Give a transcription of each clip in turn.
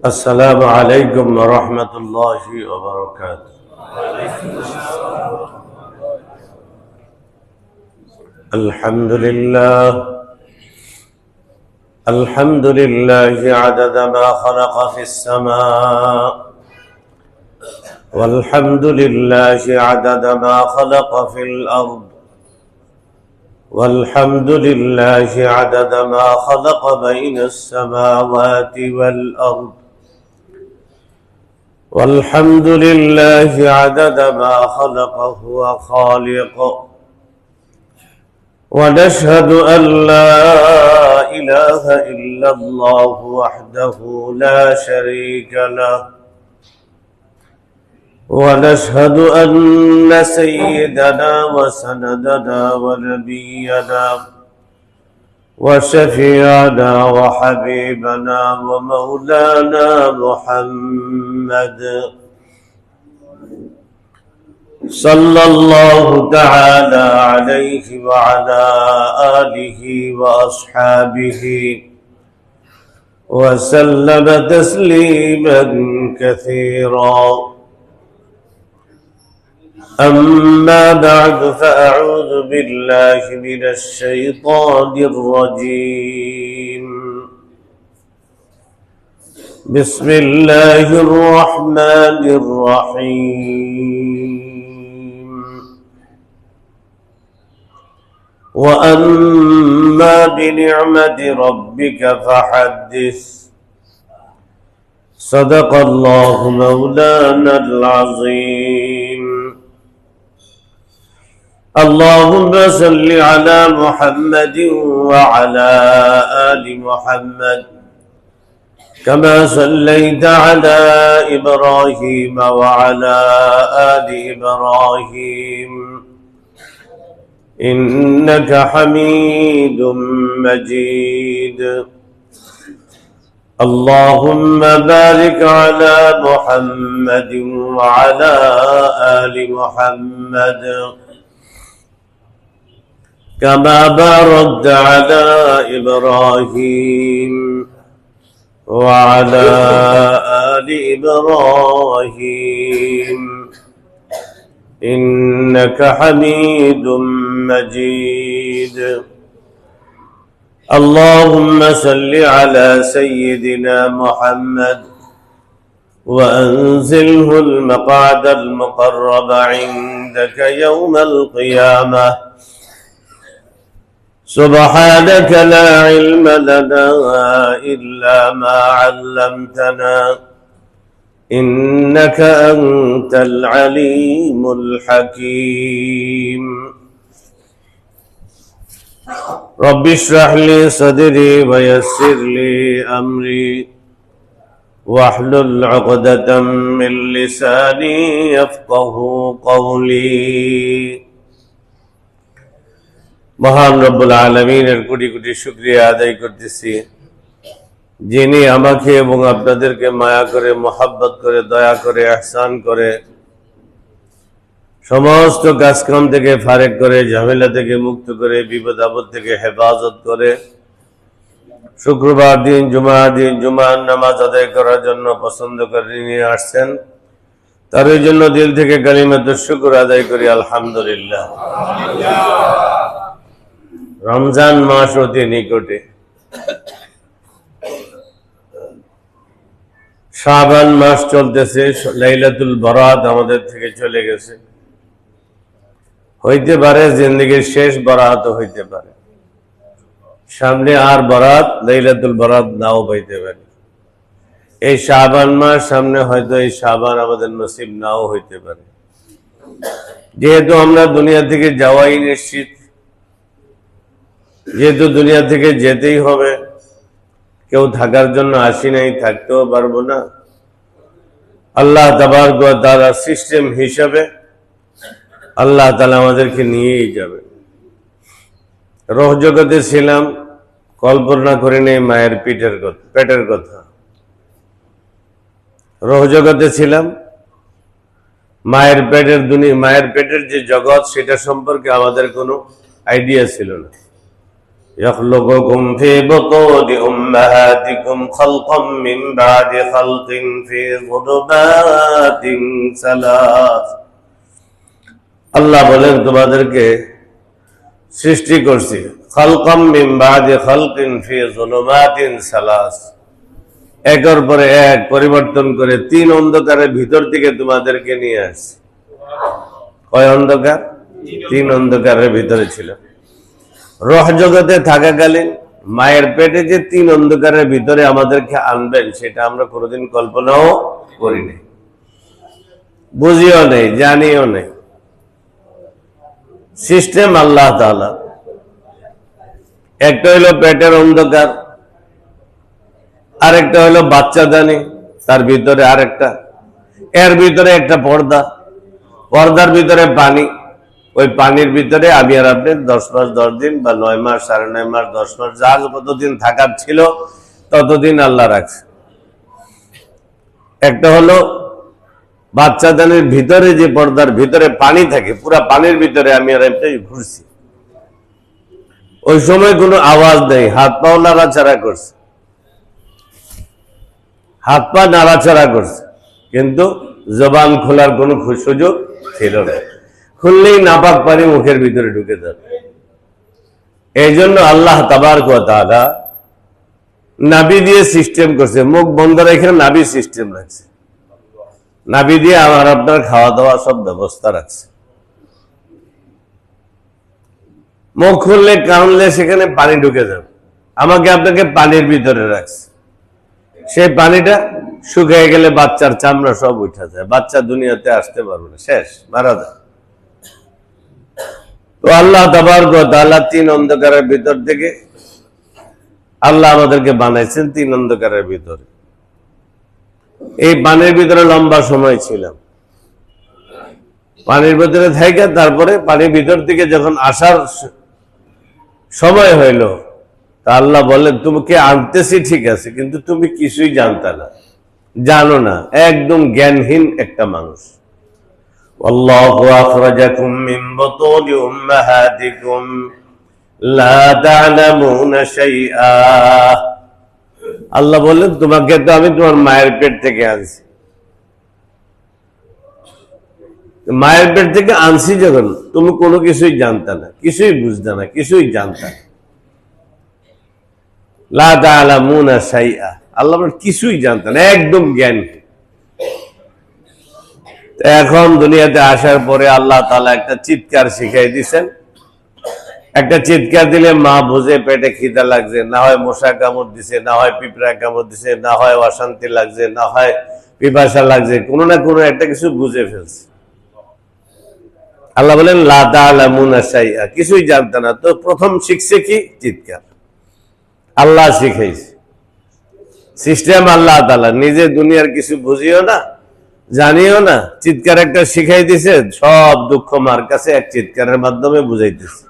السلام عليكم ورحمة الله وبركاته. الحمد لله عدد ما خلق في السماء، والحمد لله عدد ما خلق في الأرض، والحمد لله عدد ما خلق بين السماوات والأرض، والحمد لله عدد ما خلق هو خالق. ونشهد أن لا إله إلا الله وحده لا شريك له، ونشهد أن سيدنا وسندنا ونبينا وشفيعنا وحبيبنا ومولانا محمد صلى الله تعالى عليه وعلى آله وأصحابه وسلم تسليما كثيرا. أما بعد، فأعوذ بالله من الشيطان الرجيم. بسم الله الرحمن الرحيم. وأما بنعمة ربك فحدث. صدق الله مولانا العظيم. اللهم صل على محمد وعلى آل محمد كما صليت على إبراهيم وعلى آل إبراهيم إنك حميد مجيد. اللهم بارك على محمد وعلى آل محمد كما باركت على إبراهيم وعلى آل إبراهيم إنك حميد مجيد. اللهم صل على سيدنا محمد وأنزله المقعد المقرب عندك يوم القيامة. سبحانك لا علم لنا إلا ما علمتنا إنك أنت العليم الحكيم. رب اشرح لي صدري ويسر لي أمري واحلل عقدة من لساني يفقه قولي. মহান রব্বুল আলামিনের কোটি কোটি শুকরিয়া আদায় করতেছি, যিনি আমাকে এবং আপনাদেরকে মায়া করে, মোহাব্বত করে, দয়া করে, ইহসান করে, সমস্ত কাজকাম থেকে ফারেক করে, ঝামেলা থেকে মুক্ত করে, বিপদ আপদ থেকে হেফাজত করে শুক্রবার দিন, জুমার নামাজ আদায় করার জন্য পছন্দ করে নিয়ে আসছেন। তার জন্য দিল থেকে কালিমাতুশ শুকর আদায় করি, আলহামদুলিল্লাহ। রমজান মাস অতি নিকটে, শাবান মাস চলতেছে, লাইলাতুল বারাত আমাদের থেকে চলে গেছে। হইতে পারে জিন্দেগির শেষ বারাত হইতে পারে, সামনে আর বারাত, লাইলাতুল বারাত নাও হইতে পারে। এই শাবান মাস সামনে, হয়তো এই শাবান আমাদের নসিব নাও হইতে পারে। যেহেতু আমরা দুনিয়া থেকে যাওয়াই নিশ্চিত, যেহেতু দুনিয়া থেকে যেতেই হবে, কেউ থাকার জন্য আসি নাই, থাকতেও পারবো না। আল্লাহ তাবারক ওয়া তাআলা সিস্টেম হিসাবে আল্লাহ তাআলা আমাদেরকে নিয়েই যাবে। রহ জগতে ছিলাম, কল্পনা করে নেই মায়ের পেটের কথা। রহ জগতে ছিলাম, মায়ের পেটের যে জগৎ, সেটা সম্পর্কে আমাদের কোনো আইডিয়া ছিল না। يخلقكم في بطون أمهاتكم خلقا من بعد خلق في ظلمات ثلاث আল্লাহ বলেন তোমাদেরকে সৃষ্টি করছি খালকাম মিন বাদি খালকিন ফি যুলুমাতিন সালাস একের পরে এক পরিবর্তন করে তিন অন্ধকারের ভিতর থেকে তোমাদেরকে নিয়ে আসছি কয় অন্ধকার তিন অন্ধকারের ভিতরে ছিল রহ জগতে থাকাকালীন মায়ের পেটে যে তিন অন্ধকারের ভিতরে আমাদেরকে আনবেন সেটা আমরা কোনোদিন কল্পনাও করিনি বুঝিও নেই জানিও নেই সিস্টেম আল্লাহ তাআলা একটা হইল পেটের অন্ধকার আরেকটা হইল বাচ্চাদানি তার ভিতরে আরেকটা এর ভিতরে একটা পর্দা পর্দার ভিতরে পানি ওই পানির ভিতরে আমি আর আপনি 10 মাস 10 দিন বা 9 মাস 9.5 মাস 10 মাস যা কতদিন থাকার ছিল ততদিন আল্লাহ রাখছে একটা হলো বাচ্চাদানির ভিতরে যে পর্দার ভিতরে পানি থাকে পুরা পানির ভিতরে আমি আর আপনি ঘুরছি ওই সময় কোনো আওয়াজ নেই হাত পাও নাড়াচাড়া করছে হাত পা নাড়াচাড়া করছে কিন্তু জবান খোলার কোনো সুযোগ ছিল না খুললেই নাপাক পানি মুখের ভিতরে ঢুকে যাবে এই জন্য আল্লাহ তাবারক ওয়া তাআলা নাভি দিয়ে সিস্টেম করছে মুখ বন্ধ রেখে নাভি সিস্টেম রাখছে নাভি দিয়ে আমার আপনার খাওয়া দাওয়া সব ব্যবস্থা রাখছে মুখ খুললে কানলে সেখানে পানি ঢুকে যাবে আমাকে আপনাকে পানির ভিতরে রাখছে সেই পানিটা শুকিয়ে গেলে বাচ্চার চামড়া সব উঠে যায় বাচ্চা দুনিয়াতে আসতে পারবে না শেষ মারা যায় তো আল্লাহ তাবারক ওয়া তাআলা তিন অন্ধকারের ভিতর থেকে আল্লাহ আমাদেরকে বানাইছেন তিন অন্ধকারের ভিতরে এই পানির ভিতরে লম্বা সময় ছিলাম পানির ভিতরে থেকে তারপরে পানির ভিতর থেকে যখন আসার সময় হইল তা আল্লাহ বলেন তোমাকে আনতেছি ঠিক আছে কিন্তু তুমি কিছুই জানতা না জানো না একদম জ্ঞানহীন একটা মানুষ আল্লাহু আখরাজাকুম মিন বুতুনি উম্মাহাতিকুম লা তা'লামুনা শাইআ আল্লাহ বলেন তোমাকে তো আমি তোমার মায়ের পেট থেকে আনছি মায়ের পেট থেকে আনছি যখন তুমি কোনো কিছুই জানতা না কিছুই বুঝতা না কিছুই জানতা না লা তা'লামুনা শাইআ আল্লাহ বলেন কিছুই জানতা না একদম জ্ঞান এখন দুনিয়াতে আসার পরে আল্লাহ তাআলা একটা চিৎকার শিখাই দিয়েছেন একটা চিৎকার দিলে মা বুঝে পেটে খিদা লাগছে না হয় মশা কামড় দিছে না হয় পিঁপড়া কামড় দিছে না হয় অশান্তি লাগছে না হয় পিপাসা লাগছে কোনো না কোনো একটা কিছু বুঝে ফেলছে আল্লাহ বলেন লা তা'লামুনা শাইআ কিছুই জানতা না তো প্রথম শিখছে কি চিৎকার আল্লাহ শিখাইছে সিস্টেম আল্লাহ তাআলা নিজে দুনিয়ার কিছু বুঝিও না জানিও না চিৎকার একটা শিখাই দিছে সব দুঃখ মার কাছে এক চিৎকারের মাধ্যমে বুঝাইতেছে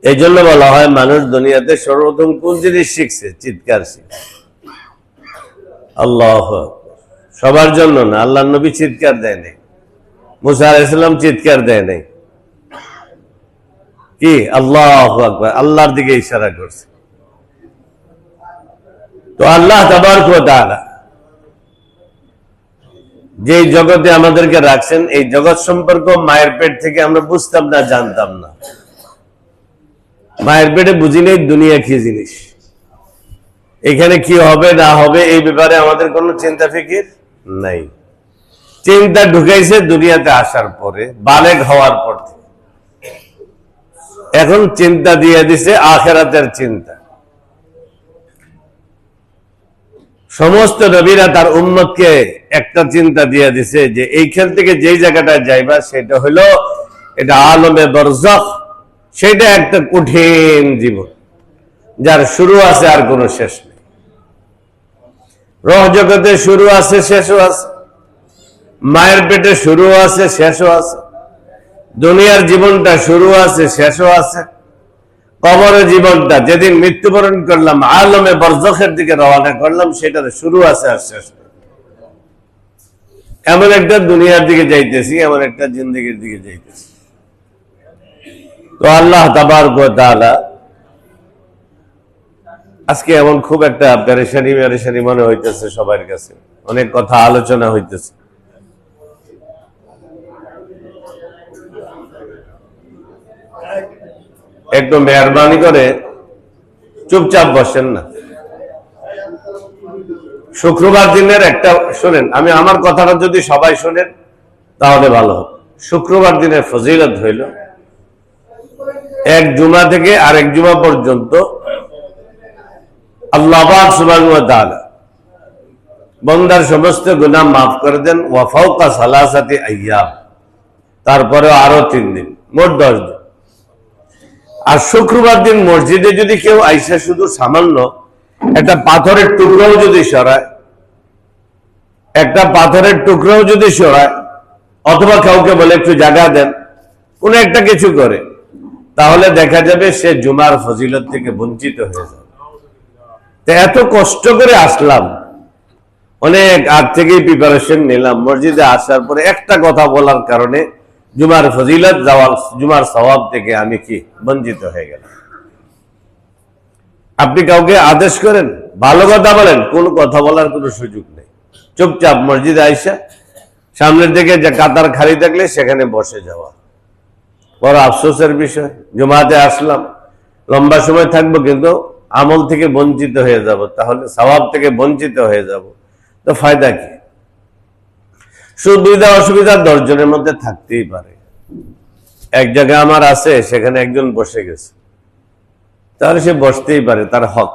এই জন্য বলা হয় মানুষ দুনিয়াতে সর্বপ্রথম কোন জিনিস শিখছে চিৎকার শিখছে আল্লাহ সবার জন্য না আল্লাহর নবী চিৎকার দেয় নাই মুসা আলাইহিস সালাম চিৎকার দেয় নাই কি আল্লাহু আকবার আল্লাহর দিকে ইশারা করছে তো আল্লাহ তাবারক ওয়া তাআলা যে জগতে আমাদেরকে রাখছেন এই জগৎ সম্পর্ক মায়ের পেট থেকে আমরা বুঝতাম না জানতাম না মায়ের পেটে বুঝি নেই দুনিয়া কি জিনিস এখানে কি হবে না হবে এই ব্যাপারে আমাদের কোনো চিন্তা ফিকির নাই চিন্তা ঢুকাইছে দুনিয়াতে আসার পরে বালেগ হওয়ার পর এখন চিন্তা দিয়ে দিছে আখিরাতের চিন্তা সমস্ত নবীরা তার উম্মতকে একটা চিন্তা দিয়ে দিছে যে এইখান থেকে যেই জায়গাটায় যাইবা সেটা হলো এটা আলমে বরজখ সেটা একটা কঠিন জীবন যার শুরু আছে আর কোনো শেষ নেই রহ জগতে শুরু আছে শেষও আছে মায়ের পেটে শুরু আছে শেষও আছে দুনিয়ার জীবনটা শুরু আছে শেষও আছে কবরের জীবনটা যেদিন মৃত্যুবরণ করলাম আলমে বরজখের দিকে রওনা করলাম সেটার শুরু আছে আর শেষ নেই এমন একটা দুনিয়ার দিকে যাইতেছি এমন একটা জিন্দেগির দিকে যাইতেছি তো আল্লাহ তাবারক ওয়া তাআলা আজকে এমন খুব একটা পেরেশানি মনে হইতেছে, সবার কাছে অনেক কথা আলোচনা হইতেছে। একটু মেহরবানি করে চুপচাপ বসেন না। শুক্রবার দিনের একটা শোনেন, আমি আমার কথাটা যদি সবাই শোনেন তাহলে ভালো হবে। শুক্রবার দিনের ফজিলত হইল এক জুমা থেকে আরেক জুমা পর্যন্ত আল্লাহ পাক সুবহানাহু ওয়া তাআলা বান্দার সমস্ত গুনাহ মাফ করে দেন, ওয়া ফাওকা সালাসাতি আইয়াম, তারপরে আরো 3 দিন, মোট 10 দিন। আর শুক্রবার দিন মসজিদে যদি কেউ আইসা শুধু সামান্য একটা পাথরের টুকরাও যদি সরায়, অথবা কাউকে বলে একটু জায়গা দেন, কোন একটা কিছু করে, তাহলে দেখা যাবে সে জুমার ফজিলত থেকে বঞ্চিত হয়ে যাবে। তো এত কষ্ট করে আসলাম, অনেক আগ থেকেই প্রিপারেশন নিলাম, মসজিদে আসার পরে একটা কথা বলার কারণে জুমার ফজিলত জুমার সওয়াব থেকে আমি কি বঞ্চিত হয়ে গেলাম। আপনি কাউকে আদেশ করেন, ভালো কথা বলেন, কোন কথা বলার কোনো সুযোগ নেই। চুপচাপ মসজিদে আইসা সামনের দিকে যে কাতার খালি থাকলে সেখানে বসে যাওয়া বড় আফসোসের বিষয়। জুমাতে আসলাম, লম্বা সময় থাকবো, কিন্তু আমল থেকে বঞ্চিত হয়ে যাব, তাহলে সওয়াব থেকে বঞ্চিত হয়ে যাব, তো ফায়দা কি? সুবিধা অসুবিধা 10 জনের মধ্যে থাকতেই পারে। এক জায়গায় আমার আছে, সেখানে একজন বসে গেছে, তাহলে সে বসতেই পারে, তার হক।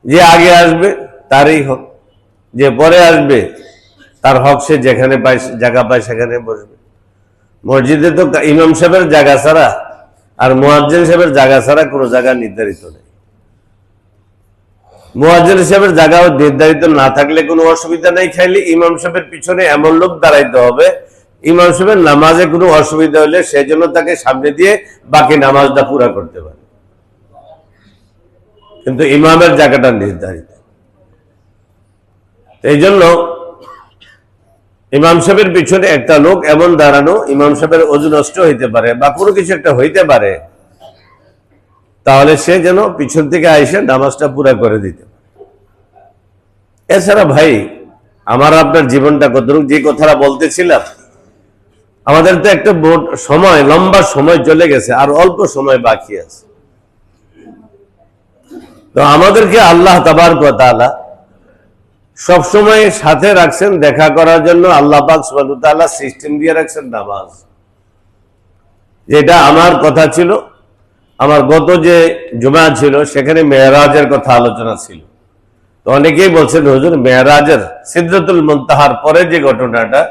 যে আগে আসবে তারই হক, যে পরে আসবে তার হক, সে যেখানে পায় জায়গা পায় সেখানে বসবে। মসজিদে তো ইমাম সাহেবের জায়গা ছাড়া আর মুয়াজ্জিন সাহেবের জায়গা ছাড়া কোনো জায়গা নির্ধারিত নেই। মুয়াজ্জিন সাহেবের জায়গাও নির্ধারিত না থাকলে কোনো অসুবিধা নেই, খাইলে ইমাম সাহেবের পিছনে এমন লোক দাঁড়াইতে হবে, ইমাম সাহেবের নামাজে কোনো অসুবিধা হলে সেজন্য তাকে সামনে দিয়ে বাকি নামাজটা পুরা করতে পারে, কিন্তু ইমামের জায়গাটা নির্ধারিত। এই জন্য ইমাম সাহেবের পিছনে একটা লোক এমন দাঁড়ানো, ইমাম সাহেবের ওযু নষ্ট হইতে পারে বা কোনো কিছু একটা হইতে পারে, তাহলে সে যেন পিছন থেকে আইসে নামাজটা পুরা করে দিতে পারে। এছাড়া ভাই, আমার আপনার জীবনটা কতটুকু, যে কথাটা বলতেছিলাম, আমাদের তো একটা সময়, লম্বা সময় চলে গেছে, আর অল্প সময় বাকি আছে। তো আমাদেরকে আল্লাহ তাবারক ওয়া তাআলা সবসময় সাথে রাখছেন দেখা করার জন্য। আল্লাহ পাক সুবহানাহু ওয়া তাআলা সিস্টেম দিয়ে রাখছেন নামাজ, যেটা আমার কথা ছিল। আমার গত যে জুমা ছিল সেখানে মেরাজের কথা আলোচনা ছিল। তো অনেকেই বলছেন হুজুর মেরাজের সিদরাতুল মুনতাহার পরে যে ঘটনাটা,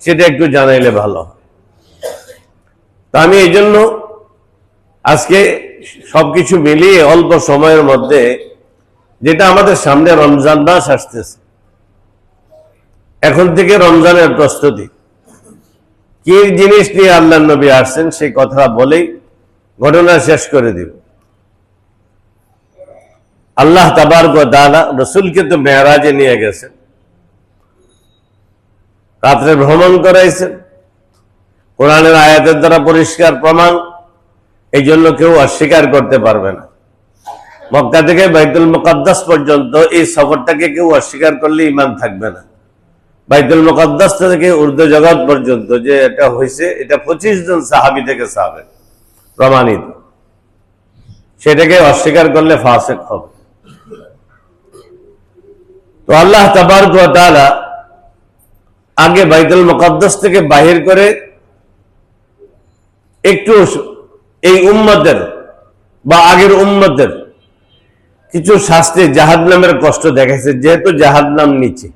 সেটা একটু জানাইলে ভালো হয়। তো আমি এই জন্য আজকে সবকিছু মিলিয়ে অল্প সময়ের মধ্যে, যেটা আমাদের সামনে রমজান মাস আসতেছে, এখন থেকে রমজানের প্রস্তুতি, কি জিনিস নিয়ে আল্লাহর নবী আসছেন সেই কথা বলেই ঘটনা শেষ করে দিব। আল্লাহ তাবারক ওয়া তাআলা রাসূলকে তো মেরাজে নিয়ে গেছেন, রাত্রে ভ্রমণ করাইছেন, কোরআনের আয়াতের দ্বারা পরিষ্কার প্রমাণ, এই জন্য কেউ অস্বীকার করতে পারবে না। মক্কা থেকে বাইতুল মুকাদ্দাস পর্যন্ত এই সফরটাকে কেউ অস্বীকার করলে ঈমান থাকবে না। বাইতুল মুকাদ্দাস থেকে উর্দু জগৎ পর্যন্ত যে এটা হয়েছে, এটা 25 জন সাহাবী থেকে সাহাবে প্রমাণিত, সেটাকে অস্বীকার করলে ফাসিক হবে। তো আল্লাহ তাবারক ওয়া তাআলা আগে বাইতুল মুকাদ্দাস থেকে বাহির করে একটু এই উম্মতের বা আগের উম্মতের কিছু শাস্তি, জাহান্নামের কষ্ট দেখাইছে, যেহেতু জাহান্নাম নিচে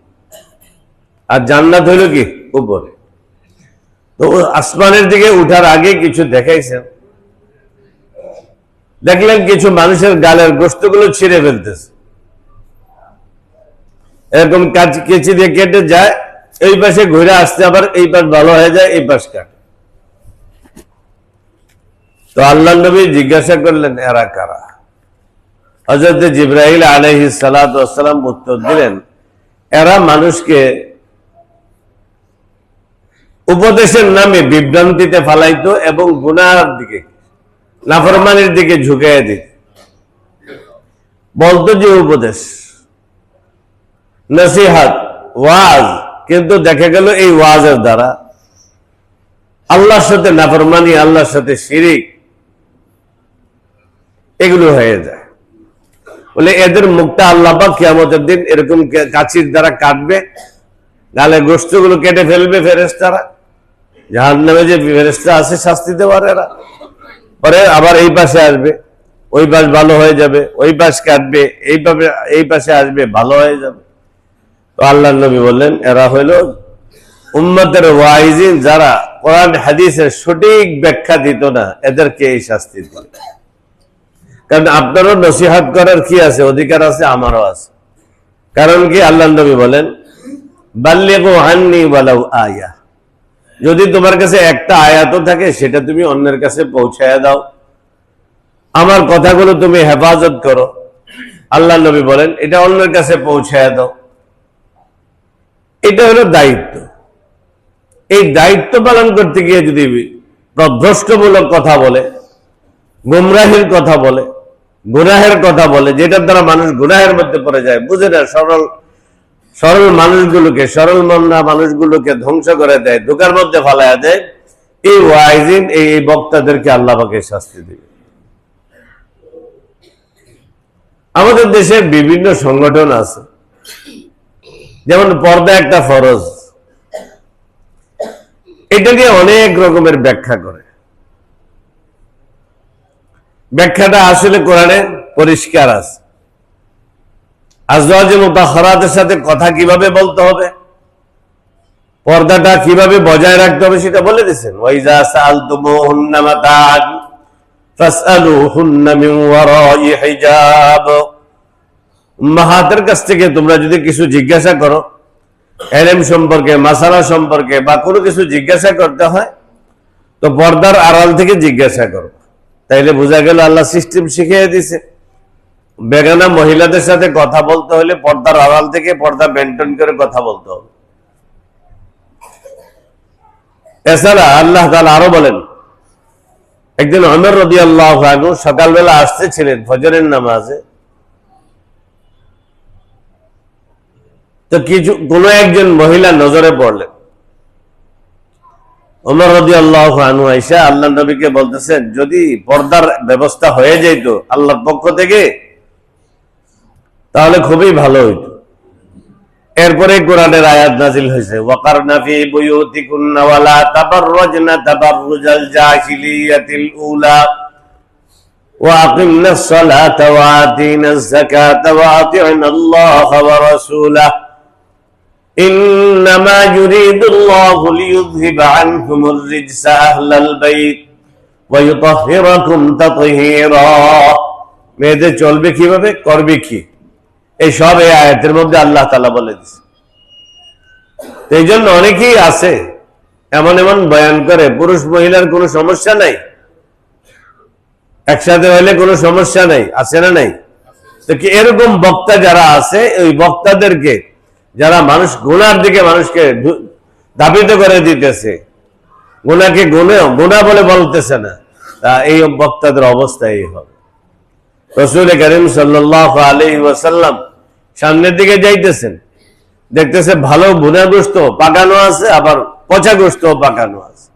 আর জান্নাত হইল কি উপরে। তো আসমানের দিকে উঠার আগে কিছু দেখাইছেন, দেখলেন কিছু মানুষের গালের গোশতগুলো ছিঁড়ে ফেলতেছে, এরকম কেচি দিয়ে কেটে যায়, এই পাশে ঘুরে আসতে আবার এই পাশ ভালো হয়ে যায়, এই পাশ কাটে। তো আল্লাহ নবী জিজ্ঞাসা করলেন এরা কারা? হযরত জিবরাইল আলাইহিস সালাতু ওয়াস সালাম উত্তর দিলেন, এরা মানুষকে উপদেশের নামে বিভ্রান্তিতে ফালাইতো এবং গুনাহের দিকে, নাফরমানির দিকে ঝুঁকাইয়া দিত। বলতো যে উপদেশ, নসিহত, ওয়াজ, কিন্তু দেখা গেল এই ওয়াজের দ্বারা আল্লাহর সাথে নাফরমানি, আল্লাহর সাথে শিরিক এগুলো হয়ে যায়। বলে এদের মুখটা আল্লাহ পাক কিয়ামতের দিন এরকম কাঁচির দ্বারা কাটবে, গালে গোশতগুলো কেটে ফেলবে ফেরেশতারা। জাহান্নামে যে ফেরেশতা আছে শাস্তি দেওয়ার, এরা পরে আবার এই পাশে আসবে, ওই পাশ ভালো হয়ে যাবে, ওই পাশ কাটবে, এইভাবে এই পাশে আসবে, ভালো হয়ে যাবে। তো আল্লাহর নবী বললেন এরা হইল উম্মতের ওয়াইজিন, যারা কোরআন হাদিসের সঠিক ব্যাখ্যা দিত না, এদেরকে এই শাস্তি দিল। কারণ আপনারও নসিহত করার কি আছে, অধিকার আছে, আমারও আছে। কারণ কি, আল্লাহর নবী বলেন বাল্লিগু আন্নি ওয়ালাউ আয়া, যদি তোমার কাছে একটা আয়াতও থাকে সেটা তুমি অন্যের কাছে পৌঁছায়া দাও, আমার কথাগুলো তুমি হেফাজত করো। আল্লাহর নবী বলেন এটা অন্যের কাছে পৌঁছায়া দাও। এটা হলো দায়িত্ব। এই দায়িত্ব পালন করতে গিয়ে যদি প্রভ্রষ্টমূলক কথা বলে, গুমরাহির কথা বলে, গুনাহের কথা বলে, যেটার দ্বারা মানুষ গুনাহের মধ্যে পড়ে যায়, বুঝে না, সরল মানুষগুলোকে, সরল মনা মানুষগুলোকে ধ্বংস করে দেয়, ধোঁকার মধ্যে ফালাইয়া দেয়, এই ওয়াইজিন, এই বক্তাদেরকে আল্লাহ পাকে শাস্তি দিবে। আমাদের দেশে বিভিন্ন সংগঠন আছে, যেমন পর্দা একটা ফরজ, এটাকে অনেক রকমের ব্যাখ্যা করে। ব্যাখ্যাটা আসলে কোরআনে পরিষ্কার আছে। আজওয়াজে মুতাহহারাতের সাথে কথা কিভাবে বলতে হবে, পর্দাটা কিভাবে বজায় রাখতে হবে সেটা বলে দিয়েছেন। ওয়াইজা সাআলতুমুহুন্না মাতাআন ফাসআলুহুন্না মিন ওয়ারাই হিজাব, উম্মাহাতের কাছ থেকে তোমরা যদি কিছু জিজ্ঞাসা করো, ইলম সম্পর্কে, মাসালা সম্পর্কে বা কোনো কিছু জিজ্ঞাসা করতে হয়, তো পর্দার আড়াল থেকে জিজ্ঞাসা করো। তাইলে বোঝা গেল আল্লাহ সিস্টেম শিখিয়ে দিছে। বেগানা মহিলাদের সাথে কথা বলতে হলে পর্দার আড়াল থেকে, পর্দা মেনটেন করে কথা বলতে হবে। এছাড়া আল্লাহ তাআলা আরো বলেন, একদিন ওমর রাদিয়াল্লাহু আনহু সকালবেলা আসতেছিলেন ফজরের নামাজে, তো কোন একজন মহিলা নজরে পড়লেন। ওমর রাদিয়াল্লাহু আনহু আয়েশা আল্লাহর নবীকে বলতেছেন, যদি পর্দার ব্যবস্থা হয়ে যেত আল্লাহর পক্ষ থেকে তাহলে খুবই ভালো হইতো। এরপরে কোরআনের আয়াত নাযিল হয়েছে, ওয়াকারনা ফি বুয়ুতিকুন্না ওয়ালা তাবাররাজনা তাবাররুজাল জাহিলিয়াতিল উলা ওয়া আকিমনাস সালাতা ওয়া আতিনাজ যাকাতা ওয়া আতি'নাল্লাহা ওয়া রাসূলাহু ইন্নামা ইউরিদুল্লাহু লিইয়ুযহিবা আনকুমুর রিজসা আহলাল বাইত ওয়া ইউতাহহিরাকুম তাতহীরা। মেয়েদের চলবে কিভাবে, করবে কি, এই সব এই আয়াতের মধ্যে আল্লাহ তাআলা বলে দিয়েছে। এই জন্য অনেকেই আছে এমন এমন বয়ান করে, পুরুষ মহিলার কোনো সমস্যা নাই, একসাথে হলে কোনো সমস্যা নাই, আছে না নাই? তো কি এরকম বক্তা যারা আছে, ওই বক্তাদেরকে যারা মানুষ গুনার দিকে মানুষকে ধাবিত করে দিতেছে, গুনাকে গুনাহ বলে বলতেছে না, তা এই বক্তাদের অবস্থা এই হবে। রাসূল কারীম সাল্লাল্লাহু আলাইহি ওয়াসাল্লাম সামনের দিকে যাইতেছেন, দেখতেছে ভালো ভুনা গোশত পাকানো আছে, আবার পচা গোশত পাকানো আছে।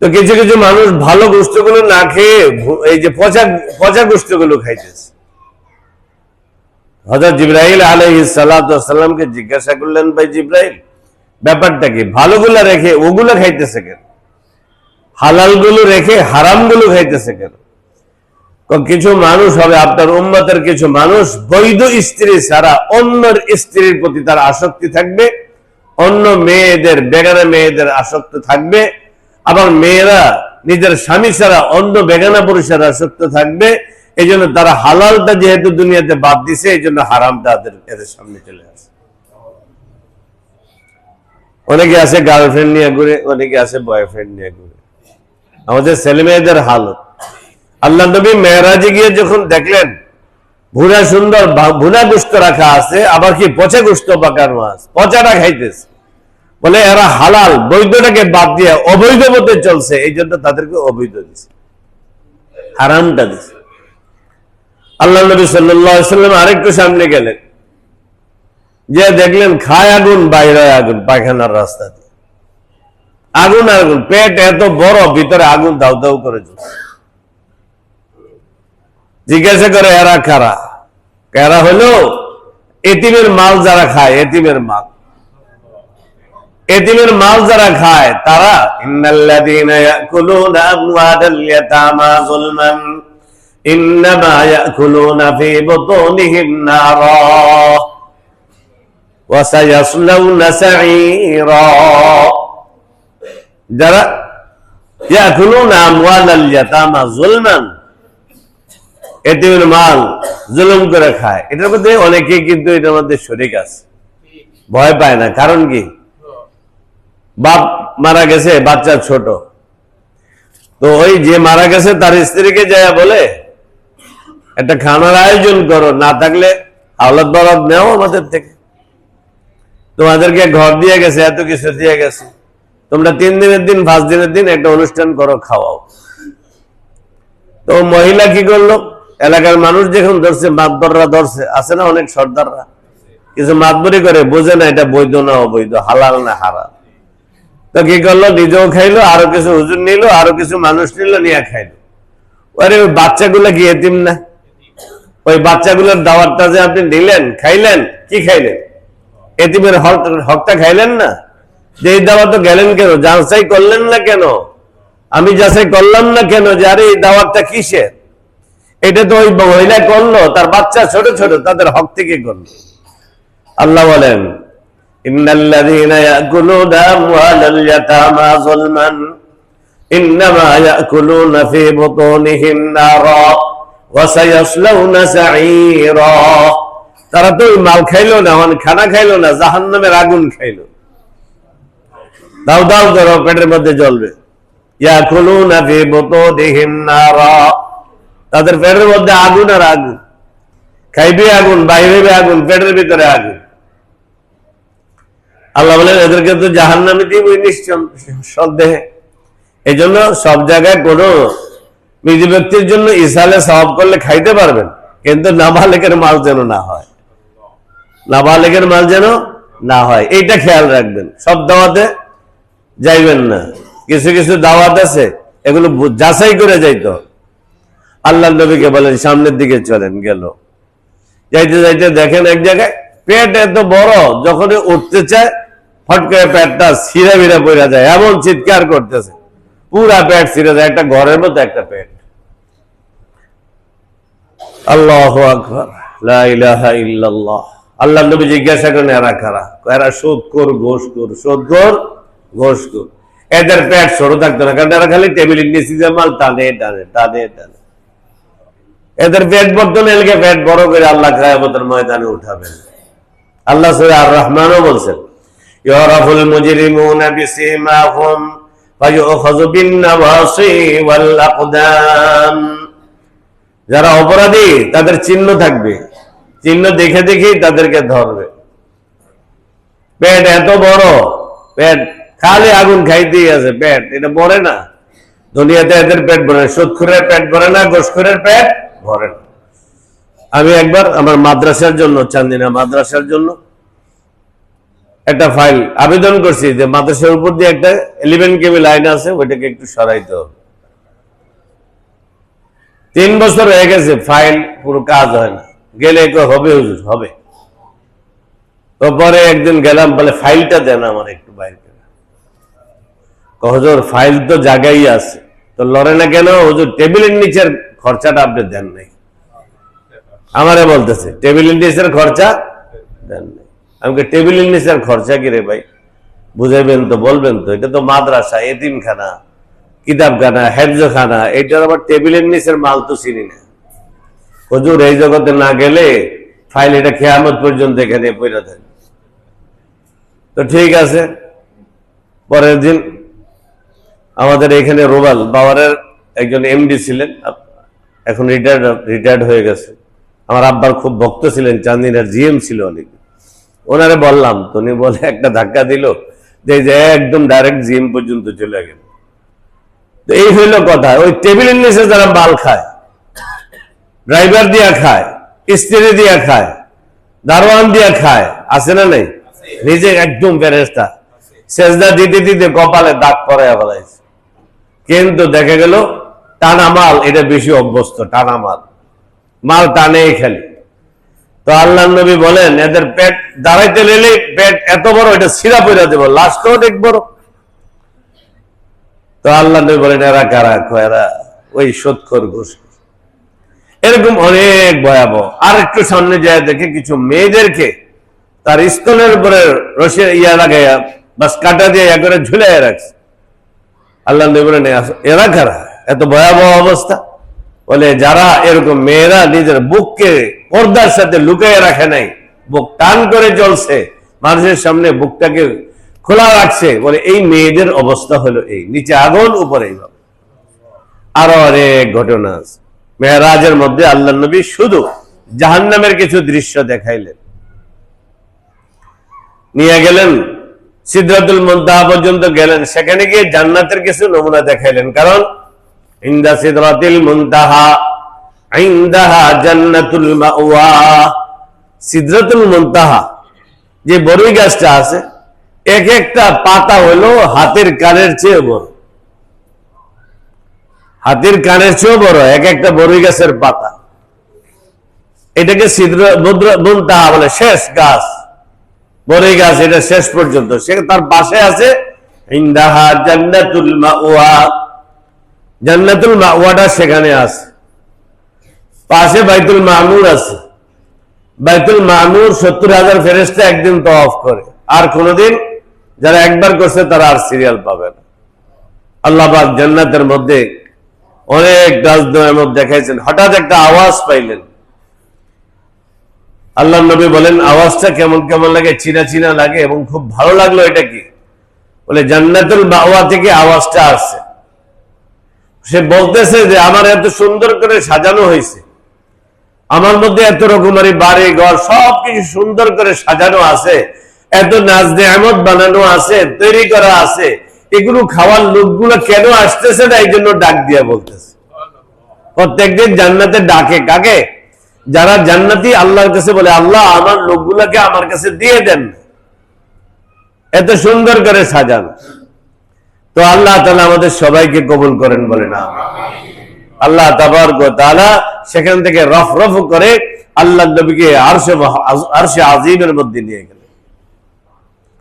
তো কিছু কিছু মানুষ ভালো গোশতগুলো না খেয়ে এই যে পচা গোশতগুলো খাইতেছে। হযরত জিবরাইল আলাইহিস সালাতু ওয়াস সালামকে জিজ্ঞাসা করলেন, ভাই জিবরাইল, ব্যাপারটা কি, ভালোগুলো রেখে ওগুলো খাইতেছে কেন, হালালগুলো রেখে হারামগুলো খাইতেছে কেন? কিছু মানুষ হবে আপনার উম্মতের, কিছু মানুষ বৈধ স্ত্রী ছাড়া অন্যের স্ত্রীর প্রতি তার আসক্তি থাকবে, অন্য মেয়েদের, বেগানা মেয়েদের আসক্ত থাকবে, আবার মেয়েরা নিজের স্বামী ছাড়া অন্য বেগানা পুরুষের আসক্ত থাকবে। এই জন্য তারা হালালটা যেহেতু দুনিয়াতে বাদ দিছে, এই জন্য হারামটা এদের সামনে চলে আসে। অনেকে আছে গার্লফ্রেন্ড নিয়ে ঘুরে, অনেকে আছে বয়ফ্রেন্ড নিয়ে ঘুরে। আমাদের ছেলে মেয়েদের হালত, আল্লাহ নবী মেরাজে গিয়ে যখন দেখলেন ভুনা সুন্দর ভুনা গোশত রাখা আছে, আবার কি পচা গোশত পাকানো আছে, পচাটা খাইতেছে, বলে এরা হালাল বৈধটাকে বাদ দিয়ে অবৈধ পথে চলছে, এই জন্য তাদেরকে অবৈধ দিচ্ছে, হারামটা দিচ্ছে। আল্লাহ নবী সাল্লাল্লাহু আলাইহি ওয়াসাল্লাম আরেকটু সামনে গেলেন, যে দেখলেন খায় আগুন, বাইরে আগুন, পায়খানার রাস্তা দিয়ে আগুন আগুন, পেট এত বড়, ভিতরে আগুন দাউ দাউ করে জ্বলছে। জিজ্ঞাসা করে এরা কারা? এরা হলো এতিমের মাল যারা খায়, এতিমের মাল, এতিমের মাল যারা খায় তারা। ইন্নাল্লাযীনা ইয়াকুলুনা আমওয়ালাল ইয়াতামা যুলমান ইন্নামা ইয়াকুলুনা ফী বুতুনিহিম নারা ওয়া সায়াসলাউনা সাঈরা। যারা ইয়াকুলুনা আমওয়ালাল ইয়াতামা যুলমান, এতিমের মাল জুলুম করে খায়, এটার মধ্যে অনেকেই কিন্তু এটার মধ্যে শরীক আছে, ভয় পায় না। কারণ কি? বাপ মারা গেছে, বাচ্চা ছোট, তো ওই যে মারা গেছে তার স্ত্রীকে যায় বলে একটা খানার আয়োজন করো, না থাকলে আওলাদ বাওলাদ নেও আমাদের থেকে, তোমাদেরকে ঘর দিয়ে গেছে, এত কিছু দিয়ে গেছে, তোমরা 3 দিনের দিন 5 দিনের দিন একটা অনুষ্ঠান করো, খাওয়াও। তো মহিলা কি করলো, এলাকার মানুষ যখন ধরছে, মাতবররা ধরছে, আছে না অনেক সর্দাররা, কিছু মাতবরি করে, বোঝে না এটা বৈধ না অবৈধ, হালাল না হারাম। তো কি করলো, নিজেও খাইলো, আরো কিছু হুজুর নিল, আরো কিছু মানুষ নিল, নিয়ে খাইলো। আরে ওই বাচ্চাগুলা কি এতিম না? ওই বাচ্চাগুলোর দাওয়াতটা যে আপনি নিলেন, খাইলেন, কি খাইলেন? এতিমের হকটা খাইলেন না? যে এই দাওয়াত গেলেন কেন? যাচাই করলেন না কেন? আমি যাচাই করলাম না কেন যে আরে এই দাওয়াতটা কিসের? এটা তো ওই মহিলা করলো, তার বাচ্চা ছোট ছোট, তাদের হক থেকে করলো। আল্লাহ বলেন ইন্নাল্লাযীনা ইয়াকুলুনা আমওয়ালাল ইয়াতামা যুলমান ইন্নামা ইয়াকুলুনা ফী বুতুনিহিম নারা ওয়া সায়াসলাউনা সাঈরা। তারা তো ওই মাল খাইলো না, মানে খানা খাইলো না, জাহান্নামের আগুন খাইলো। দাও দাও করো, পেটের মধ্যে জ্বলবে। ইয়াকুলুনা ফী বুতুনিহিম নারা, তাদের পেটের মধ্যে আগুন আর আগুন, খাইবে আগুন, বাইরে আগুন, পেটের ভিতরে আগুন। আল্লাহ বলেন এদেরকে তো জাহান্নামে দিব নিঃসন্দেহে। এই জন্য সব জায়গায় কোন মৃত ব্যক্তির জন্য ইসালে সওয়াব করলে খাইতে পারবেন, কিন্তু নাবালেগের মাল যেন না হয়, নাবালেগের মাল যেন না হয়, এইটা খেয়াল রাখবেন। সব দাওয়াতে যাইবেন না, কিছু কিছু দাওয়াত আছে এগুলো যাচাই করে যাইতো। আল্লাহ নবীকে বলেন সামনের দিকে চলেন, গেল, যাইতে যাইতে দেখেন এক জায়গায় পেট এত বড়, যখন উঠতে চায় ফট করে পেটটা ছিঁড়ে ভিড়ে পড়ে যায়, এমন চিৎকার করতেছে, পুরা পেট ছিঁড়ে যায়, একটা ঘরের মতো একটা পেট। আল্লাহু আকবার, লা ইলাহা ইল্লাল্লাহ। আল্লাহ নবী জিজ্ঞাসা করেন এরা কারা? এরা সুদখোর, ঘুষখোর, সুদখোর, ঘুষখোর। এদের পেট ছোট থাকতো না, কারণ এরা খালি টেবিলের নিচে মাল টানে টানে টানে টানে। এদের পেট ভরতো না, এলাকে পেট বড় করে আল্লাহ কিয়ামতের ময়দানে উঠাবেন। আল্লাহ সূরা আর রহমানও বলছেন ইয়ারাফুল মুজরিমুনা বিসিমাহুম ফায়ুখাযু বিন-নাওয়াসি ওয়াল আকদাম। যারা অপরাধী তাদের চিহ্ন থাকবে, চিহ্ন দেখে দেখেই তাদেরকে ধরবে। পেট এত বড়, পেট খালি আগুন খাইতেই আছে, পেট এটা ভরে না। দুনিয়াতে এদের পেট ভরে, সুদখোরের পেট ভরে না, ঘুষখোরের পেট ভরে না। আমি একবার আমার মাদ্রাসার জন্য, চান্দিনা মাদ্রাসার জন্য একটা ফাইল আবেদন করছি যে মাদ্রাসার উপর দিয়ে একটা 11 কেবি লাইন আছে, ওইটাকে একটু সরাইতে হবে। 3 বছর হয়ে গেছে, ফাইল পুরো কাজ হয় না। গেলে হবে হুজুর, হবে। তো পরে একদিন গেলাম, বলে ফাইলটা দেন আমার একটু বাইরে। হুজুর ফাইল তো জায়গায় আছে, তো লড়ে না কেন? হুজুর টেবিলের নিচের খরচাটা আপনি দেন নাই। আমারে বলতেছে টেবিলের নিচের খরচা দেন নাই। আমাকে টেবিলের নিচের খরচা কি রে ভাই, বুঝাইবেন তো, বলবেন তো। এটা তো মাদ্রাসা, এতিমখানা, কিতাবখানা, হেফজখানা, এইটার আবার টেবিলের নিচের মাল তো চিনি না। হুজুর এই জগতে না গেলে ফাইল এটা কিয়ামত পর্যন্ত এখানে পড়ে থাকে। তো ঠিক আছে। পরের দিন আমাদের এখানে রোবাল বাওয়ারের একজন এমডি ছিলেন, এখন রিটায়ার্ড হয়ে গেছে। আমার আব্বার খুব ভক্ত ছিলেন, চান্দিনার জিএম ছিল অনেক। ওনারে বললাম, তো উনি বলে একটা ধাক্কা দিল, যে একদম ডাইরেক্ট জিম পর্যন্ত চলে গেল। এই হইল কথা। ওই টেবিলের নিচে যারা মাল খায়, ড্রাইভার দিয়া খায়, স্ত্রী দিয়া খায়, দারোয়ান দিয়া খায়, আছে না নাই? নিজে একদম ফেরেশতা, সেজদা দিতে দিতে কপালে দাগ পড়ে ফেলাইছে, কিন্তু দেখা গেল টানা মাল এটা বেশি অভ্যস্ত, টানা মাল, মাল টানেই খালি। তো আল্লাহ নবী বলেন এদের পেট দাঁড়াইতে লেলে পেট এত বড়, এটা ছিঁড়া পড়া দেব, লাশটাও অনেক বড়। তো আল্লাহ নবী বলেন এরা কারা? এরা ওই সুদখোর ঘুষখোর। এরকম অনেক ভয়াবহ। আর একটু সামনে যায় দেখে কিছু মেয়েদেরকে তার স্তনের উপরে রসের ইয়া লাগাইয়া বাস কাটা দিয়ে ইয়া করে ঝুলাই রাখছে। আল্লাহ নবী বলেন এরা কারা? এত ভয়াবহ অবস্থা। বলে যারা এরকম মেয়েরা নিজের বুককে পর্দার সাথে লুকিয়ে রাখে নাই, বুক টান করে চলছে, মানুষের সামনে বুকটাকে খোলা রাখছে, বলে এই মেয়েদের অবস্থা হলো এই, নিচে আগুন উপরে এইভাবে। আরো অনেক ঘটনা আছে। মেরাজের মধ্যে আল্লাহ নবী শুধু জাহান্নামের কিছু দৃশ্য দেখাইলেন, নিয়ে গেলেন সিদরাতুল মুনতাহা পর্যন্ত গেলেন, সেখানে গিয়ে জান্নাতের কিছু নমুনা দেখাইলেন। কারণ ইনদা সিদরাতিল মুনতাহা ইনদাহা জান্নাতুল মাওয়া, সিদরাতুল মুনতাহা যে বড়ই গাছটা আছে, এক একটা পাতা হলো হাতের কানের চেয়ে বড়, হাতের কানের চেয়েও বড় এক একটা বড়ই গাছের পাতা। এটাকে সিদরাতুল মুনতাহা বলে, শেষ গাছ, বড়ই গাছ, এটা শেষ পর্যন্ত। সে তার পাশে আছে ইনদাহা জান্নাতুল মাওয়া, জান্নাতুল মাওয়াটা সেখানে আছে। পাশে বাইতুল মামুর আছে, বাইতুল মামুর 70,000 ফেরেশতা একদিন তওয়াফ করে, আর কোনদিন যারা একবার করছে তারা আর সিরিয়াল পাবে না। আল্লাহ পাক জান্নাতের মধ্যে অনেক গাছ নেয়ামত দেখাইছেন। হঠাৎ একটা আওয়াজ পাইলেন, আল্লাহ নবী বলেন আওয়াজটা কেমন কেমন লাগে, চিনা চিনা লাগে এবং খুব ভালো লাগলো। এটা কি? বলে জান্নাতুল মাওয়া থেকে আওয়াজটা আসছে। সে বলতেছে যে আমার এত সুন্দর করে সাজানো হয়েছে, আমার মধ্যে এত রকমারি বাড়ি ঘর সবকিছু সুন্দর করে সাজানো আছে, এত নাজ নেয়ামত বানানো আছে, তৈরি করা আছে, এগুলো খাওয়ার লোকগুলো কেন আসতেছে না? এই জন্য ডাক দিয়া বলতেছে। প্রত্যেকদিন জান্নাতে ডাকে কাকে? যারা জান্নাতি আল্লাহর কাছে বলে আল্লাহ আমার লোকগুলাকে আমার কাছে দিয়ে দেন, এত সুন্দর করে সাজানো। তো আল্লাহ তাআলা আমাদের সবাইকে কবুল করেন, বলে না আল্লাহ তাবারক ওয়া তাআলা সেখান থেকে রফ রফ করে আল্লাহ নবীকে আরশে আজিমের মধ্যে নিয়ে গেলেন।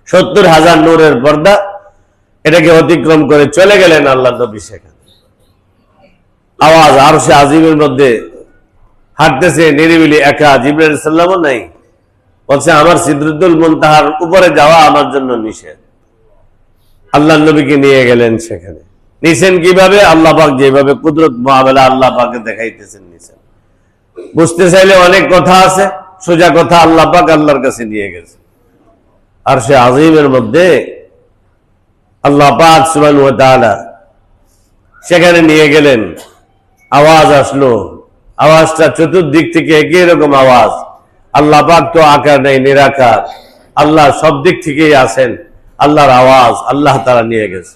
70,000 নূরের পর্দা, এটাকে অতিক্রম করে চলে গেলেন আল্লাহ নবী সেখানে। আওয়াজ আরশে আজিমের মধ্যে হাঁটতেছে নিরিবিলি, একা, জিবরাইল আলাইহিস সালামও নাই। বলছে আমার সিদরাতুল মুনতাহার উপরে যাওয়া আমার জন্য নিষেধ। আল্লাহ নবীকে নিয়ে গেলেন সেখানে। নিছেন কিভাবে? আল্লাহ পাক যেভাবে কুদরত মুআমালা আল্লাহ পাকে দেখাইতেছেন নিছেন। বুঝতে চাইলে অনেক কথা আছে, সোজা কথা আল্লাহ পাক আল্লাহর কাছে নিয়ে গেছে। আরশে আজিমের মধ্যে আল্লাহ পাক সুবহানাহু ওয়া তাআলা সেখানে নিয়ে গেলেন। আওয়াজ আসলো, আওয়াজটা চতুর্দিক থেকে একই রকম আওয়াজ। আল্লাহ পাক তো আকার নেই, নিরাকার, আল্লাহ সব দিক থেকেই আছেন। আল্লাহর আওয়াজ আল্লাহ তাআলা নিয়ে গেছে।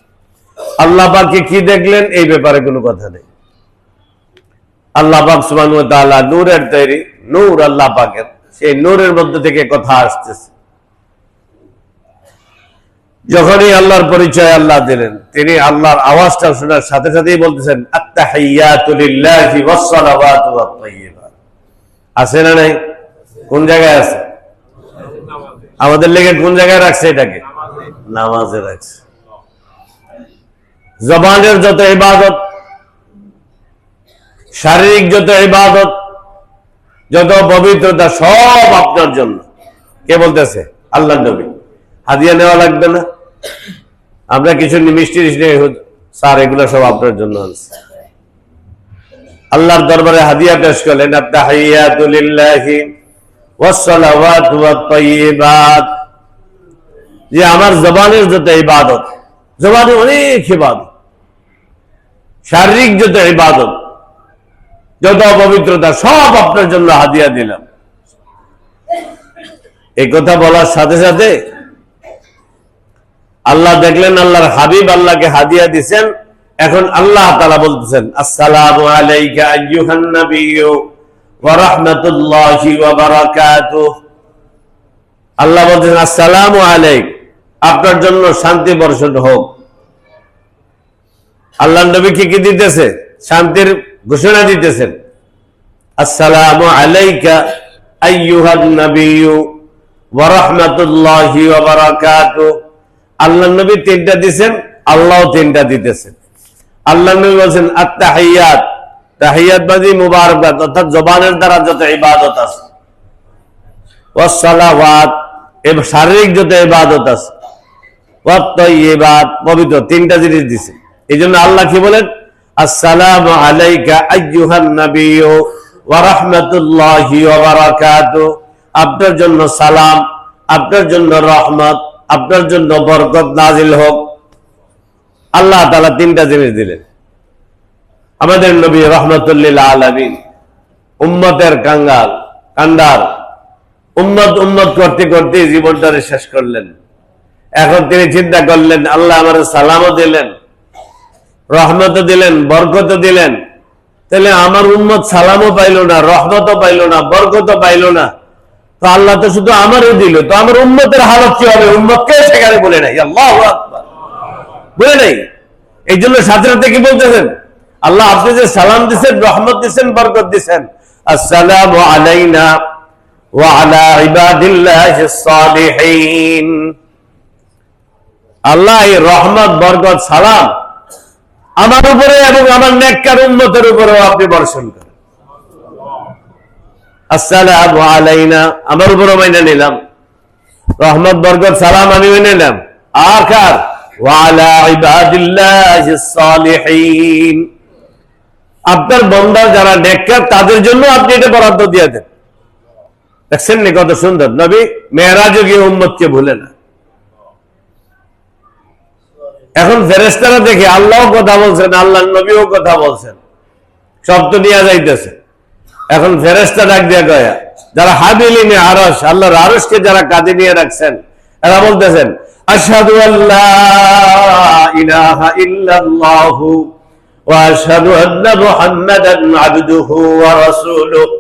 আল্লাহ পাককে কি দেখলেন এই ব্যাপারে কোনো কথা নেই। আল্লাহ পাক সুবহানাহু ওয়া তাআলা নূরের তৈরি, নূর আল্লাহ পাকের, সেই নূরের মধ্যে থেকে কথা আসতেছে। যখনই আল্লাহর পরিচয় আল্লাহ দিলেন, তিনি আল্লাহর আওয়াজটা শোনার সাথে সাথেই বলতেছেন আত্তাহিয়াতু লিল্লাহি ওয়াস সালাওয়াতু ওয়াত তাইয়্যিবাত। আছে না নাই? কোন জায়গায় আছে? আমাদের লেগে কোন জায়গায় রাখছে? এটাকে নামাজে রাখছে। জবানের যত ইবাদত, শারীরিক যত ইবাদত, যত পবিত্রতা সব আপনার জন্য। কে বলতেছে? আল্লাহ নবী। হাদিয়া নেওয়া লাগবে না, আমরা কিছু মিষ্টি স্যার এগুলো সব আপনার জন্য আছে। আল্লাহর দরবারে হাদিয়া পেশ করলেন আত্তাহিয়াতু লিল্লাহি ওয়াস সালাওয়াতু ওয়াত তাইয়্যিবাত। যে আমার জবানের যত ইবাদত, জবানে অনেক ইবাদত, শারীরিক যত ইবাদত, যত পবিত্রতা সব আপনার জন্য হাদিয়া দিলাম। এই কথা বলার সাথে সাথে আল্লাহ দেখলেন আল্লাহর হাবিব আল্লাহকে হাদিয়া দিবেন। এখন আল্লাহ তাআলা বলতেছেন আসসালামু আলাইকা আইয়ুহান নাবিয়্যু ওয়া রাহমাতুল্লাহি ওয়া বারাকাতুহু। আল্লাহ বলতেন আসসালামু আলাইক, আপনার জন্য শান্তি বর্ষণ হোক। আল্লাহ নবীকে কি দিতেছে? শান্তির ঘোষণা দিতেছেন। আসসালামু আলাইকা আইয়ুহান নাবিয়্যু ওয়া রাহমাতুল্লাহি ওয়া বারাকাতুহু। আল্লাহ নবী তিনটা দিবেন, আল্লাহও তিনটা দিতেছেন। আল্লাহ নবী বলেন আত-তাহিয়াত, তাহিয়াত বাজি মুবারকাত, অর্থাৎ জবানের দ্বারা যত ইবাদত আছে, ওয়াস সালাওয়াত, এবং শারীরিক যত ইবাদত আছে, ওয়াত তাইয়্যিবাত, পবিত্র, তিনটা জিনিস দিয়েছে। এইজন্য আল্লাহ কি বলেন? আসসালামু আলাইকা আইয়ুহান নাবিয়্যু ওয়া রাহমাতুল্লাহি ওয়া বারাকাতুহু। আপনার জন্য সালাম, আপনার জন্য রহমত, আপনার জন্য বরকত নাজিল হোক। আল্লাহ তাআলা তিনটা জিনিস দিলেন। আমাদের নবী রাহমাতুল লিল আলামিন, উম্মতের কান্ডার, উম্মত করতে করতে জীবনটারে শেষ করলেন। এখন তিনি চিন্তা করলেন আল্লাহ আমার সালামও দিলেন, রহমতও দিলেন, বরকতও দিলেন, তাহলে আমার উম্মত সালামও পাইল না, রহমতও পাইল না, বরকতও পাইল না, তো আল্লাহ তো শুধু আমারও দিল, তো আমার উম্মতের হালত কি হবে? উম্মতকে সেখানে বলে নাই, আল্লাহু আকবার, বলে নাই। এই জন্য সাথে সাথে কি বলতেছেন? আল্লাহ আপনি যে সালাম দিচ্ছেন, রহমত দিচ্ছেন, বরকত দিচ্ছেন, আসসালামু আলাইনা ওয়া আলা ইবাদিল্লাহিস সালিহিন। আল্লাহ এই রহমত, বরকত, সালাম আমার উপরে এবং আমার নেককার উম্মতের উপরেও আপনি বর্ষণ করেন। আসসালামু আলাইনা, আমার উপরও মাইনা নিলাম, রহমত, বরকত, সালাম আমি মেনে নিলাম। আর কার? ওয়া আলা ইবাদিল্লাহিস সালিহিন, আপনার বান্দা যারা নেককার তাদের জন্য আপনি এটা বরাদ্দ দিয়ে দেন। দেখছেন নি কত সুন্দর? নবী মেরাজে গিয়ে উম্মতকে ভুলে না। এখন ফেরেশতারা দেখে আল্লাহও কথা বলছেন, আল্লাহ নবীও কথা বলছেন, সব তো নিয়ে যাইতেছে। এখন ফেরেশতা ডাক দিয়ে গয়া যারা হাবিলিনে আরশ, আল্লাহর আরশকে যারা কাঁধে নিয়ে রাখছেন, এরা বলতেছেন আশহাদু আল্লা ইলাহা ইল্লাল্লাহু ওয়া আশহাদু আন্না মুহাম্মাদান আবদুহু ওয়া রাসূলুহু।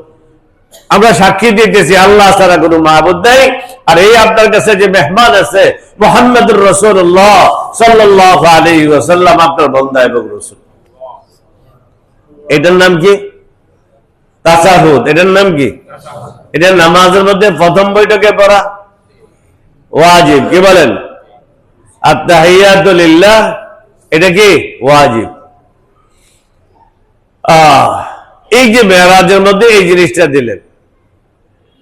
আমরা সাক্ষী দিতেছি আল্লাহ ছাড়া কোনো মাবুদ নাই, আর এই আপনার কাছে যে মেহমান আছে মুহাম্মদুর রাসূলুল্লাহ সাল্লাল্লাহু আলাইহি ওয়াসাল্লাম আপনার বান্দা এবং রাসূল। এটার নাম কি? তাশাহুদ। এটার নাম কি? এটা নামাজের মধ্যে প্রথম বৈঠকে পড়া ওয়াজিব। কি বলেন? আত-তাহিয়াতু লিল্লাহ, এটা কি? ওয়াজিব। এই যে মেরাজের মধ্যে এই জিনিসটা দিলেন,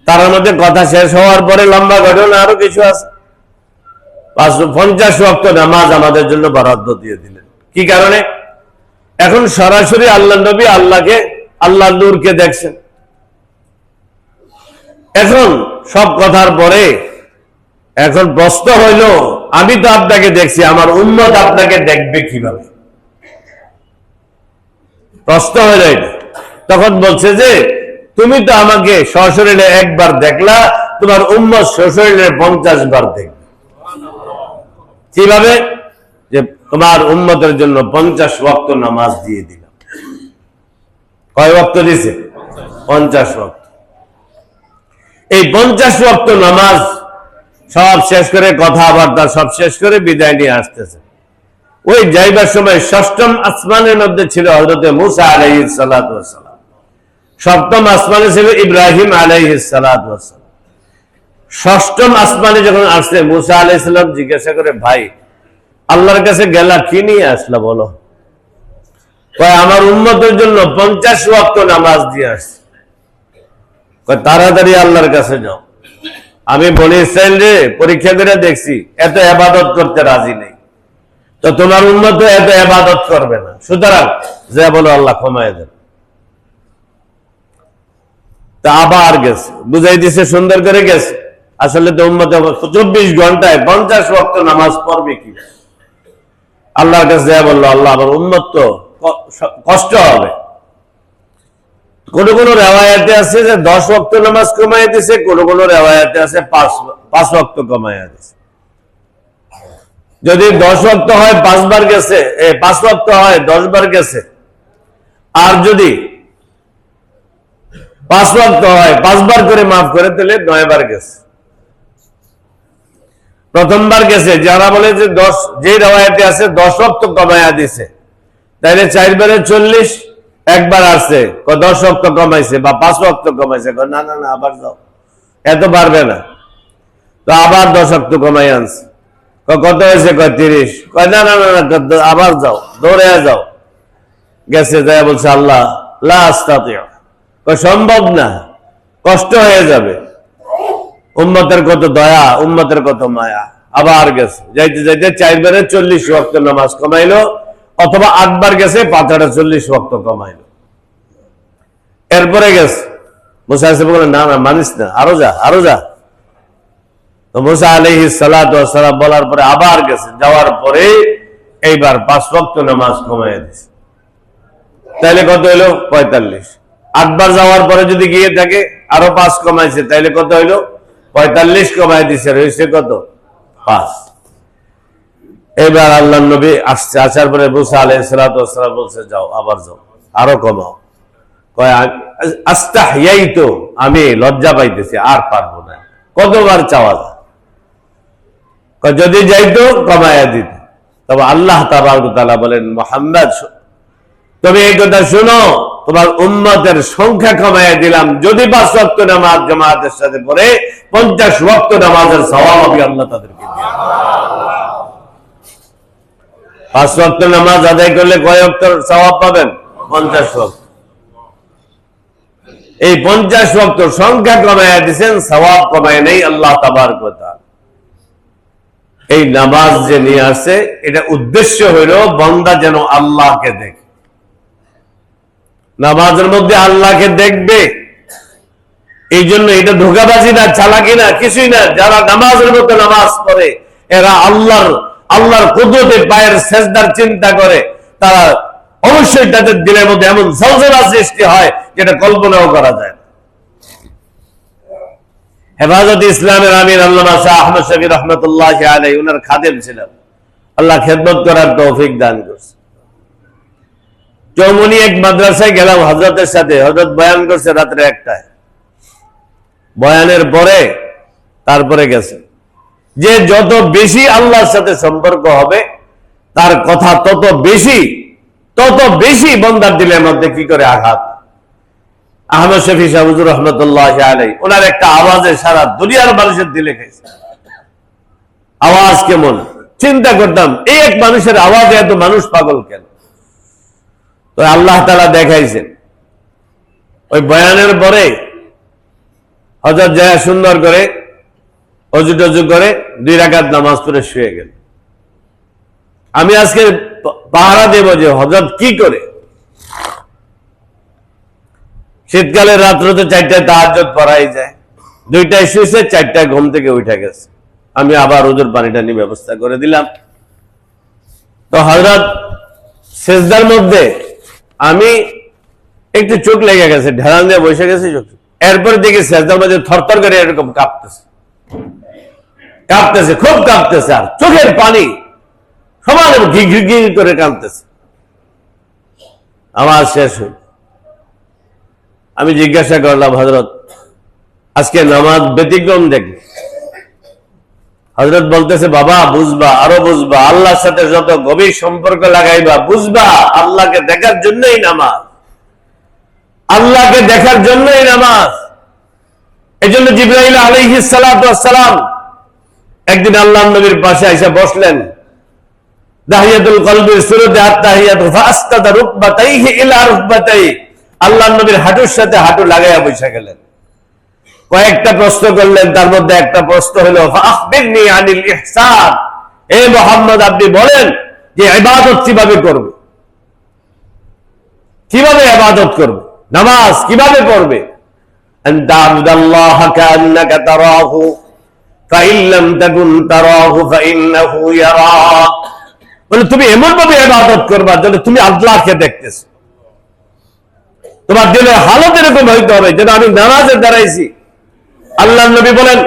তার মধ্যে কথা শেষ হওয়ার পরে লম্বা ঘটনা আরো কিছু আছে। 50 ওয়াক্ত নামাজ আমাদের জন্য বরাদ্দ দিয়ে দিলেন। কি কারণে? এখন সরাসরি আল্লাহ নবী আল্লাহকে, আল্লাহ নূরকে দেখছেন। এখন সব কথার পরে এখন প্রশ্ন হইল, আমি তো আপনাকে দেখছি, আমার উম্মত আপনাকে দেখবে কিভাবে? প্রশ্ন হইল এটা। তখন বলছে যে তুমি তো আমাকে সশরীরে একবার দেখলা, তোমার উম্মত সশরীরে 50 বার দেখবে। কিভাবে? যে তোমার উম্মতের জন্য 50 ওয়াক্ত নামাজ দিয়ে দিলাম। কয় ওয়াক্ত দিছে? 50 ওয়াক্ত। এই 50 ওয়াক্ত নামাজ সব শেষ করে, কথাবার্তা সব শেষ করে বিদায় নিয়ে আসতেছে। ওই যাইবার সময় 6ম আসমানের মধ্যে ছিল হযরত মূসা আলাইহিস সালাতু ওয়াস সালাম, 7ম আসমানে ছিল ইব্রাহিম আলাইহিস সালাতু ওয়াস সালাম। 6ম আসমানে যখন আসছে, মূসা আলাইহিস সালাম জিজ্ঞাসা করে, ভাই আল্লাহর কাছে গেলা কি নিয়ে আসলা বলো? কয় আমার উম্মতের জন্য 50 ওয়াক্ত নামাজ দিয়ে আসছে। কয় তাড়াতাড়ি আল্লাহর কাছে যাও, আমি বনি ইসরাইলরে পরীক্ষা করে দেখছি এত ইবাদত করতে রাজি নেই, তো তোমার উম্মত এত ইবাদত করবে না, সুতরাং যে বলো আল্লাহ ক্ষমায় দেন। তা আবার গেছে, বুঝাই দিছে, সুন্দর করে গেছে। আসলে তো উম্মত 24 ঘন্টায় 50 ওয়াক্ত নামাজ পড়বে কি? আল্লাহর কাছে বললো, আল্লাহ আমার উম্মত তো কষ্ট হবে। কোন কোন রেওয়ায়াতে আছে যে 10 ওয়াক্ত নামাজ কমাইয়া দিছে, কোন কোন রেওয়ায়াতে আছে 5 ওয়াক্ত কমাইয়া দিছে। যদি 10 ওয়াক্ত হয় 5 বার গেছে, 5 ওয়াক্ত হয় 10 বার গেছে। আর যদি 5 ওয়াক্ত হয় 5 বার করে মাফ করে দিলে 9 বার গেছে। প্রথমবার গেছে যারা বলে যে 10, যে রওয়ায়াতে আছে 10 ওয়াক্ত কমায়া দিছে, তাইলে 4 বারে 40, একবার আসছে 10 ওয়াক্ত কমাইছে বা 5 ওয়াক্ত কমাইছে, না না না আবার যাও, এত পারবে না। তো আবার 10 ওয়াক্ত কমাই আনছে, কত হয়েছে? 30। না না না আবার যাও, দৌড়ে যাও। গেছে যায় বলছে আল্লাহ লা আস্তাতিউ, সম্ভব না, কষ্ট হয়ে যাবে। উম্মতের কত দয়া, উম্মতের কত মায়া। আবার গেছে, যাইতে যাইতে 4 বারে 40 ওয়াক্ত নামাজ কমাইলো, অথবা 8 বার গেছে 5-40 ওয়াক্ত কমাইলো। এরপরে গেছে, মুসা বলে না না মানিস না, আরো যা আরো যা। তো মুসা আলাইহিস সালাতু ওয়াস সালাম বলার পরে আবার গেছে, যাওয়ার পরে এইবার 5 ওয়াক্ত নামাজ কমাইয়া দিছে। তাইলে কত হইলো? 45। 8 বার যাওয়ার পরে যদি গিয়ে থাকে আরো 5 কমাইছে, তাইলে কত হইলো? 45 কমাই দিছে, রয়েছে কত? 5। এবার আল্লাহর নবী আসছে, আসার পরে মুসা আলাইহিস সালাতু ওয়াস সালাম বলছে যাও আবার যাও, আরো কমাও। কয় আস্তাহইয়াইতু, আমি লজ্জা পাইতেছি, আর পারবো না। কতবার চাওয়া যায়? যদি যাইতো কমায়া দিত। তবে আল্লাহ তাবারক ওয়া তাআলা বলেন, মুহাম্মদ তুমি এই কথা শুনো, তোমার উম্মতের সংখ্যা কমাইয়া দিলাম, যদি 5 ওয়াক্ত নামাজ জামাতের সাথে পড়ে 50 ওয়াক্ত নামাজের সওয়াব আমি আল্লাহ তাদেরকে দিব। 5 ওয়াক্ত নামাজ আদায় করলে কয় ওয়াক্তের সওয়াব পাবেন? 50 ওয়াক্ত। এই 50 ওয়াক্ত সংখ্যা কমাইয়া দিয়েছেন, সওয়াব কমায় নেই আল্লাহ তাবারক ওয়া তাআলা। এই নামাজ যে নিয়ে আসে, এটা উদ্দেশ্য হইল বান্দা যেন আল্লাহকে দেখে, নামাজের মধ্যে আল্লাহকে দেখবে। এই জন্য এটা ধোঁকাবাজি না, চালাকি না, কিছুই না। যারা নামাজের মধ্যে নামাজ পড়ে, এরা আল্লাহর কুদরতে পায়ের সেজদার চিন্তা করে, তারা অবশ্যই তাদের দিলের মধ্যে এমন জলজলা সৃষ্টি হয় যেটা কল্পনাও করা যায় না। হেফাজত ইসলামের আমির আল্লামা শাহ আহমদ শফি রহমতুল্লাহি আলাইহি, উনার খাদেম ছিলেন, আল্লাহ খেদমত করার তৌফিক দান করছে। চৌমনি এক মাদ্রাসায় গেলাম হযরতের সাথে, হযরত বয়ান করছে রাত্রে 1টায়। বয়ানের পরে তারপরে গেছে যে যত বেশি আল্লাহর সাথে সম্পর্ক হবে, তার কথা তত বেশি বান্দার দিলের মধ্যে কি করে আঘাত। আহমদ শফি সাহেব হুজুর রহমতুল্লাহি আলাইহি, ওনার একটা আওয়াজে সারা দুনিয়ার মানুষের দিলে খেয়েছে। আওয়াজ কেমন, চিন্তা করতাম, এই এক মানুষের আওয়াজে এত মানুষ পাগল কেন? তো আল্লাহ তাআলা দেখাইছেন। ওই বয়ানের পরে হযরত যায় সুন্দর করে অজু টজু করে 2 রাকাত নামাজ পড়ে শুয়ে গেল। আমি আজকে পাহারা দেব যে হযরত কি করে। শীতকালের রাত্রে 4টায় তাহাজ্জুদ পড়াই যায়, 2টায় শুয়েছে, 4টায় ঘুম থেকে উঠে গেছে। আমি আবার ওজুর পানিটা নিয়ে ব্যবস্থা করে দিলাম। তো হযরত সেজদার মধ্যে আমি একটু চোখ লেগে গেছে, ঢেরান দিয়ে বসে গেছে চোখ। এরপরে দেখি সেজদার মধ্যে থরথর করে এরকম কাঁপতেছে, খুব কাঁপতেছে, আর চোখের পানি সমান ঘি করে কাঁপতেছে। আমার শেষ হইল। আমি জিজ্ঞাসা করলাম, হযরত আজকে নামাজ ব্যতিক্রম দেখি। হযরত বলতেছে, বাবা বুঝবা, আরো বুঝবা, আল্লাহর সাথে যত গভীর সম্পর্ক লাগাইবা বুঝবা, আল্লাহকে দেখার জন্যই নামাজ, আল্লাহকে দেখার জন্যই নামাজ। এই জন্য জিবরাইল আলাইহিস সালাতু ওয়াস সালাম একদিন আল্লাহর নবীর পাশে এসে বসলেন। দাহিয়াতুল কলবির সূরাতে আত-তাহিয়াতু ফাসতাদা রুকবাতাইহি ইলা রুকবাতাইহি, আল্লাহর নবীর হাঁটুর সাথে হাঁটু লাগাইয়া বসে গেলেন। কয়েকটা প্রশ্ন করলেন, তার মধ্যে একটা প্রশ্ন হলো ফাখবিরনি আনিল ইহসান, হে মুহাম্মদ আপনি বলেন যে ইবাদত কিভাবে করবে, কিভাবে ইবাদত করবে, নামাজ কিভাবে পড়বে। আনতা আবুদাল্লাহ কাআন্নাকা তারাহু ফাইন লাম তাকুন তারাহু ফাইন্নাহু ইয়ারাক, বলে তুমি এমন ভাবে ইবাদত করবা যেন তুমি আল্লাহকে দেখতেছো। তোমার দিলের হালত এরকম হইতে হবে যেন আমি নামাজে দাঁড়াইছি। আল্লাহর নবী বলেন,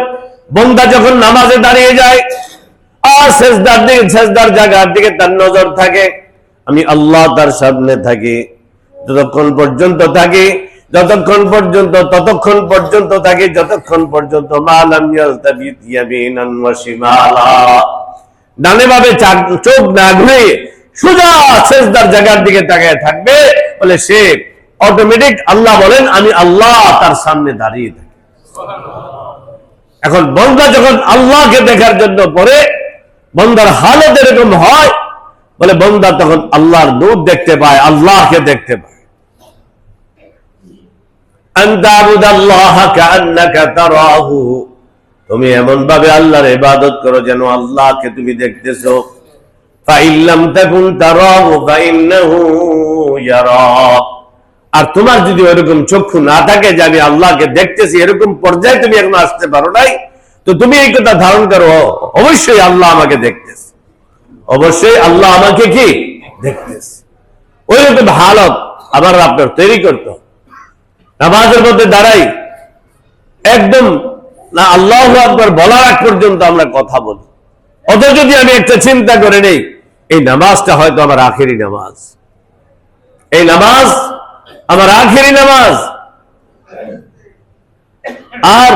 বান্দা যখন নামাজে দাঁড়িয়ে যায় সেজদার জায়গার দিকে তার নজর থাকে, আমি আল্লাহ তার সামনে থাকি, যতক্ষণ পর্যন্ত থাকি, ততক্ষণ পর্যন্ত মালাম ইয়ালতাবিত ইয়ামিনান ওয়া শিমালা, ডানে বামে চোখ না ঘুরে সোজা সেজদার জায়গার দিকে তাকিয়ে থাকবে, বলে সে অটোমেটিক, আল্লাহ বলেন, আমি আল্লাহ তার সামনে দাঁড়িয়ে থাকি। এখন বান্দা যখন আল্লাহকে দেখার জন্য পড়ে, বান্দার হালত এরকম হয়, বলে বান্দা তখন আল্লাহর নূর দেখতে পায়, আল্লাহকে দেখতে পায়। তুমি এমন ভাবে আল্লাহর ইবাদত করো যেন আল্লাহকে তুমি দেখতেছো। আর তোমার যদি ওরকম চক্ষু না থাকে যে আমি আল্লাহকে দেখতেছি, এরকম পর্যায়ে তুমি এখন আসতে পারো নাই, তো তুমি এই কথা ধারণ করো, অবশ্যই আল্লাহ আমাকে দেখতেছে, অবশ্যই আল্লাহ আমাকে কি দেখতেছে। ওই রকম হালত আবার আপনার তৈরি করতে, নামাজের মধ্যে দাঁড়াই একদম না আল্লাহু আকবার বলার আগ পর্যন্ত আমরা কথা বলি, অথচ যদি আমি একটা চিন্তা করে নেই, এই নামাজটা হয়তো আমার আখেরি নামাজ, এই নামাজ আমার আখেরি নামাজ, আর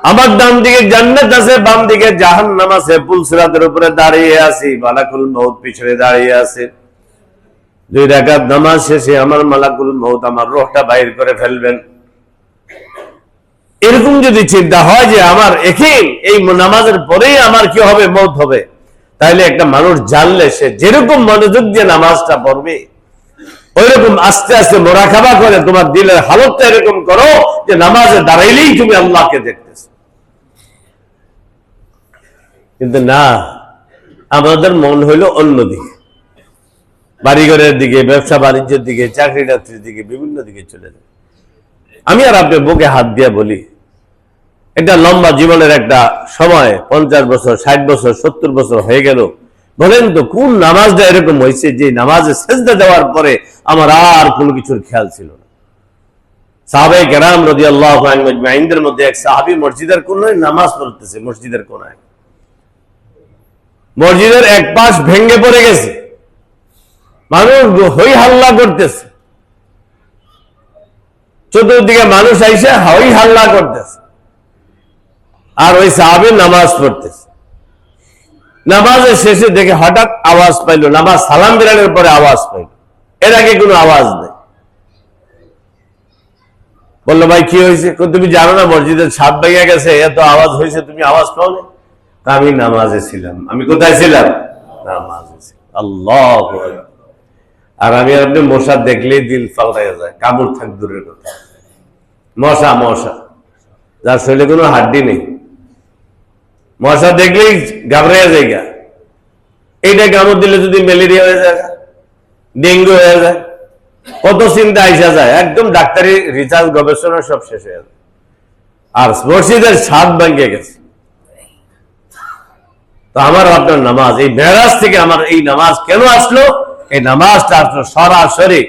আমার ডান দিকে জান্নাত আছে, বাম দিকে জাহান্নাম আছে, পুলসিরাতের উপরে দাঁড়িয়ে আছি, মালাকুল মউত পিছনে দাঁড়িয়ে আছে, 2 রাকাত নামাজ শেষে আমার মালাকুল মউত আমার রূহটা বাইর করে ফেলবেন। এরকম যদি চিন্তা হয় যে আমার এই নামাজের পরেই আমার কি হবে, মউত হবে, তাহলে একটা মানুষ জানলে সে যেরকম মনোযোগ দিয়ে নামাজটা পড়বে, ওইরকম আস্তে আস্তে মুরাকাবা করে তোমার দিলের হালতটা এরকম করো যে নামাজে দাঁড়াইলেই তুমি আল্লাহকে দেখতেছো। কিন্তু না, আমাদের মন হইল অন্যদিকে, বাড়িঘরের দিকে, ব্যবসা বাণিজ্যের দিকে, চাকরি টাকরির দিকে, বিভিন্ন দিকে চলে যায়। আমি আর আপনি বুকে হাত দিয়ে বলি, এটা লম্বা জীবনের একটা সময়, 50 বছর, 60 বছর, 70 বছর হয়ে গেল, বলেন তো কোন নামাজটা এরকম হয়েছে যে নামাজে সেজদা দেওয়ার পরে আমার আর কোনো কিছুর খেয়াল ছিল না। সাহাবায়ে কেরাম রাদিয়াল্লাহু আনহুম আজমাইনদের মধ্যে এক সাহাবী মসজিদের কোনায় নামাজ পড়তেছে, মসজিদের কোনায়, মসজিদের এক পাশ ভেঙে পড়ে গেছে, মানুষ হই হাল্লা করতেছে, চতুর্দিকে মানুষ আইসে হই হাল্লা করতেছে, আর ওই সাহাবী নামাজ পড়তেছে। নামাজের শেষে দেখে হঠাৎ আওয়াজ পাইল, নামাজ সালাম ফিরানোর পরে আওয়াজ পাইল, এর আগে কোনো আওয়াজ নেই। বললো ভাই কি হয়েছে? তুমি জানো না মসজিদের ছাদ ভেঙে গেছে, এত আওয়াজ হয়েছে, তুমি আওয়াজ পাও না? আমি নামাজে ছিলাম। আমি কোথায় ছিলাম? নামাজে ছিলাম। আল্লাহু আকবার। আর আমি আপনি মশা দেখলেই দিল পাল্টাইয়া যায়, কামড় থাক দূরের কথা, মশা যার শরীরে কোনো হাড্ডি নেই, মশা দেখলেই ঘাবড়াইয়া যায়। এইটা কামড় দিলে যদি ম্যালেরিয়া হয়ে যায়, ডেঙ্গু হয়ে যায়, কত চিন্তা আইসা যায়, একদম ডাক্তারি রিসার্চ গবেষণা সব শেষ হয়ে যায়। আর মসজিদের ছাদ ভেঙে গেছে, তো আমার আপনার নামাজ, এই মেরাজ থেকে আমার এই নামাজ কেন আসলো? এই নামাজটা আসলো সরাসরি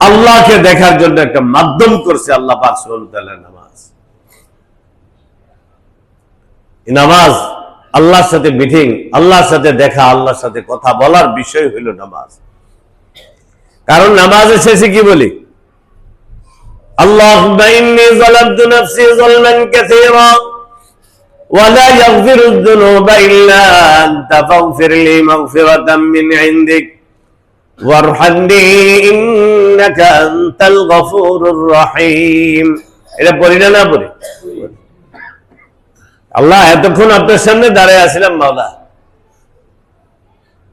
আল্লাহকে দেখার জন্য একটা মাধ্যম করছে আল্লাহ পাক সুবহানাহু ওয়া তাআলা। নামাজ আল্লাহর সাথে মিটিং, আল্লাহর সাথে দেখা, আল্লাহর সাথে কথা বলার বিষয় হইল নামাজ। কারণ নামাজের শেষে কি বলি? আল্লাহুম্মা ইন্নী যালামতু নাফসি যালমান কাসীরা ওয়া লা ইয়াগফিরুয যুনুবা ইল্লা আনতা ফাগফিরলি মাগফিরাতাম মিন ইনদিক ওয়ারহামনি ইন্নাকা আনতাল গফুরুর রহিম। এটা পড়ি না পড়ি? আল্লাহ এতক্ষণ আপনার সামনে দাঁড়ায় আছিলাম, মাওলা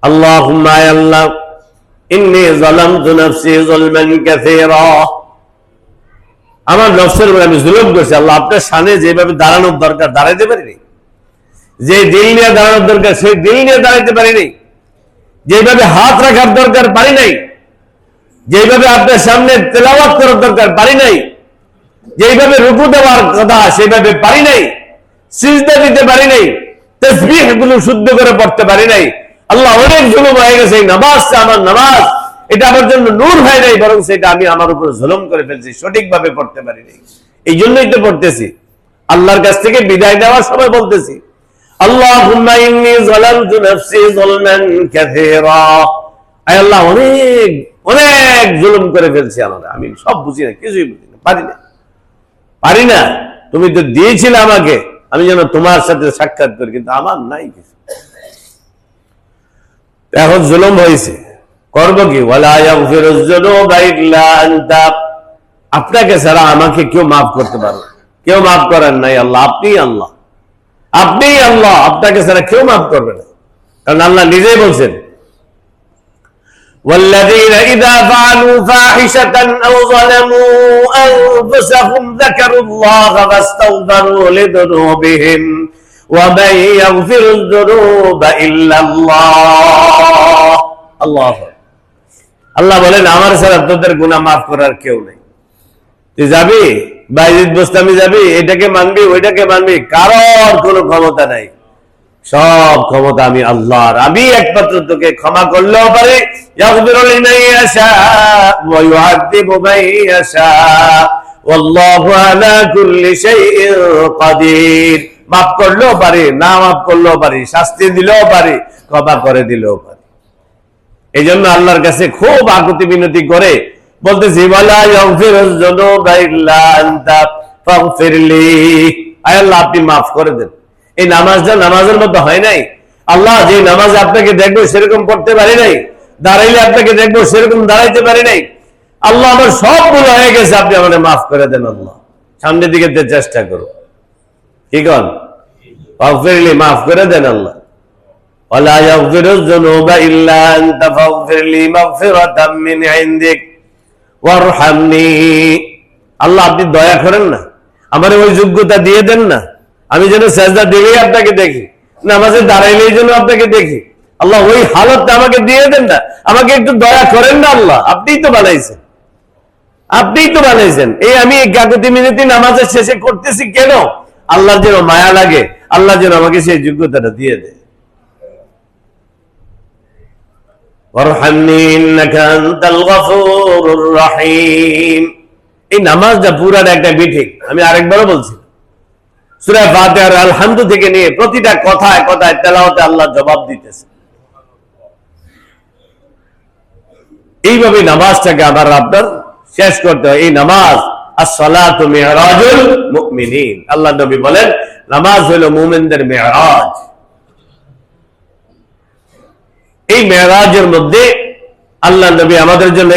আল্লাহুম্মা ইয়া আল্লাহ ইন্নী যালামতু নাফসি যালমান কাসীরা, আমার নফসের উপর আমি জুলুম করছি। আল্লাহ আপনার সামনে যেভাবে দাঁড়ানোর দরকার দাঁড়াইতে পারিনি, যে দিল নিয়ে দাঁড়ানোর দরকার সেই দিল নিয়ে দাঁড়াইতে পারিনি, যেভাবে হাত রাখার দরকার পারি নাই, যেভাবে আপনার সামনে তেলাওয়াত করার দরকার পারি নাই, যেভাবে রুকু দেওয়ার কথা সেইভাবে পারি নাই, সিজদা দিতে পারি নাই, তাসবিহ গুলো শুদ্ধ করে পড়তে পারি নাই। আল্লাহ অনেক জুলুম হয়ে গেছে। এই নামাজটা আমার নামাজ, এটা আমার জন্য নূর হয় নাই, বরং সেটা আমি আমার উপর জুলুম করে ফেলছি, সঠিকভাবে পড়তে পারি নাই। এই জন্যই তো পড়তেছি, আল্লাহর কাছ থেকে বিদায় নেওয়ার সময় বলতেছি আল্লাহুম্মা ইন্নী যালামতু নাফসি যুলমান কাসীরা। আয় আল্লাহ, অনেক অনেক জুলুম করে ফেলছি আমি সব বুঝি না, কিছুই বুঝি না, পারি না। তুমি তো দিয়েছিলে আমাকে, আমি যেন তোমার সাথে সাক্ষাৎ করি, কিন্তু আমার নাই কিছু। এখন জুলুম হয়েছে, করবো কি? ওয়ালা ইয়াগফিরুয যুনুবা ইল্লা আনতা। আপনাকে ছাড়া আমাকে কেউ মাফ করতে পারবে? কেউ মাফ করেন নাই, আল্লাহ। আপনি আল্লাহ, আপনাকে ছাড়া কেউ মাফ করবে না। কারণ আল্লাহ নিজেই বলছেন, والذين إذا فعلوا فاحشة أو ظلموا أنفسهم ذكروا الله فاستغفروا لذنوبهم ومن يغفر الذنوب إلا الله। আল্লাহ বলেন, আমার ছাড়া তোদের গুনাহ মাফ করার কেউ নেই। তুই যাবি বাইজিদ বোস্তামি যাবি, এটাকে মানবি ওইটাকে মানবি, কারোর কোনো ক্ষমতা নাই। সব ক্ষমতা আমি আল্লাহর। আমি একমাত্র তোকে ক্ষমা করলেও পারি, ইয়াগফিরু লিমান ইয়াশা ওয়া ইউআযযিবু মান ইয়াশা ওয়াল্লাহু আলা কুল্লি শাইইন কাদির। মাফ করলেও পারি, না মাফ করলেও পারি, শাস্তি দিলেও পারি, ক্ষমা করে দিলেও পারি। এই জন্য আল্লাহর কাছে খুব আকুতি মিনতি করে বলতেছি, ওয়ালা ইয়াগফিরুয যুনুবা ইল্লা আনতা ফাগফিরলি। আয় আল্লাহ, আপনি মাফ করে দেন। এই নামাজটা নামাজের মতো হয় নাই। আল্লাহ, যে নামাজে আপনাকে দেখবো সেরকম পড়তে পারি নাই, দাঁড়াইলে আপনাকে দেখবো সেরকম দাঁড়াইতে পারি নাই। আল্লাহ, আমার সব ভুল হয়ে গেছে, আপনি আমাকে মাফ করে দেন। আল্লাহ, সামনের দিকে চেষ্টা করো, কি কন? ফাগফিরলি, মাফ করে দেন আল্লাহ। ওয়ালা ইয়াগফিরুয যুনুবা ইল্লা আনতা ফাগফিরলি মাগফিরাতাম মিন ইনদিক ওয়ারহামনি। আল্লাহ, আপনি দয়া করেন না, আমার ওই যোগ্যতা দিয়ে দেন না, আমি যেন সেজদা দিলেই আপনাকে দেখি, নামাজে দাঁড়াইলেই যেন আপনাকে দেখি। আল্লাহ, ওই হালতটা আমাকে দিয়ে দেন না, আমাকে একটু দয়া করেন না। আল্লাহ, আপনিই তো বানাইছেন। এই আমি কাকুতি মিনতি নামাজের শেষে করতেছি কেন? আল্লাহর যেন মায়া লাগে, আল্লাহ যেন আমাকে সেই যোগ্যতাটা দিয়ে দেয়। ওয়ারহামনি ইন্নাকা আনতাল গফুরুর রহিম। এই নামাজটা পুরাটা একটা বিঠিক। আমি আরেকবারও বলছি, সূরা ফাতিহার আলহামদু থেকে নিয়ে প্রতিটা কথায় কথায় তেলাওয়াতে আল্লাহ জবাব দিতেছে। এইভাবে নামাজটাকে আবার আপনার শেষ করতে হয়। এই নামাজ আস-সালাতু মি'রাজুল মুমিনিন। আল্লাহ নবী বলেন, নামাজ হলো মুমিনদের মেরাজ। এই মেরাজের মধ্যে আল্লাহ নবী আমাদের জন্য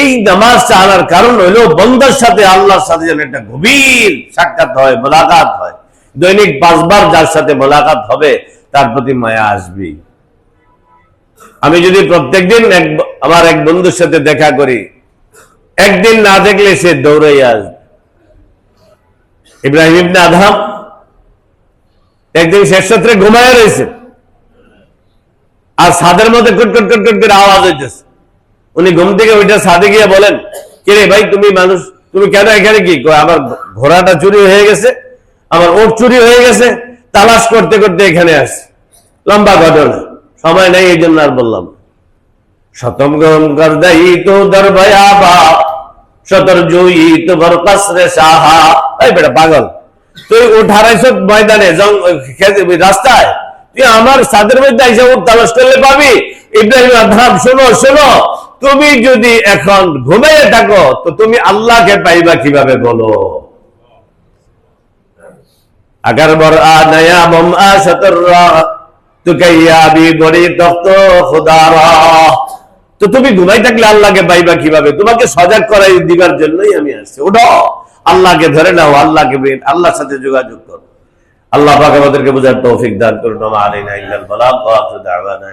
এই নামাজটা আনার কারণ হলো বন্দার সাথে আল্লাহর সাথে যেন একটা গভীর সাক্ষাৎ হয়, মোলাকাত হয়। দৈনিক 5 বার যার সাথে মোলাকাত হবে তার প্রতি মায়া আসবে। আমি যদি প্রত্যেকদিন আমার এক বন্ধুর সাথে দেখা করি, একদিন না দেখলে সে দৌড়াই আসবে। ইব্রাহিম ইবনে আদহাম একদিন শেষ রাত্রে ঘুমায় রয়েছে, আর ছাদের মধ্যে কটকট কটকট করে আওয়াজ হইতেছে। উনি ঘুম থেকে ওইটা ছাদে গিয়ে বলেন, কে রে ভাই, তুমি মানুষ, তুমি কেন এখানে? কি আমার ঘোড়াটা চুরি হয়ে গেছে, আমার ওট চুরি হয়ে গেছে, তালাশ করতে করতে এখানে আসছে। লম্বা ঘটনা, সময় নেই, এই জন্য আর বললাম। শতম গম করদাই তো দরভয়াবা শতর জয়ী তো ভর কাসরে সাহা। এই বেটা পাগল, তুই উঠ হারাইছ ময়দানে, রাস্তায়, তুই আমার ছাদের মধ্যে এসে উঠ তালাশ করলে পাবি? ইব্রাহিম আদহাম, শোনো, তুমি যদি এখন ঘুমিয়ে থাকো তো তুমি আল্লাহকে পাইবা কিভাবে বলো? আগার বর আনায়া মম আশতররা তুকাইয়া বি গড়ি তখ্ত খুদারা। তো তুমি ঘুমাই থাকলে আল্লাহকে পাইবা কিভাবে? তোমাকে সজাগ করাই দিবার জন্যই আমি আসছি। ওঠো, আল্লাহকে ধরে নাও, আল্লাহর সাথে যোগাযোগ করো। আল্লাহ পাক আমাদেরকে বোঝার তৌফিক দান করুন। ওয়া আলাইনা ইল্লাল বালাগ ওয়া আখিরু দাওয়ানা।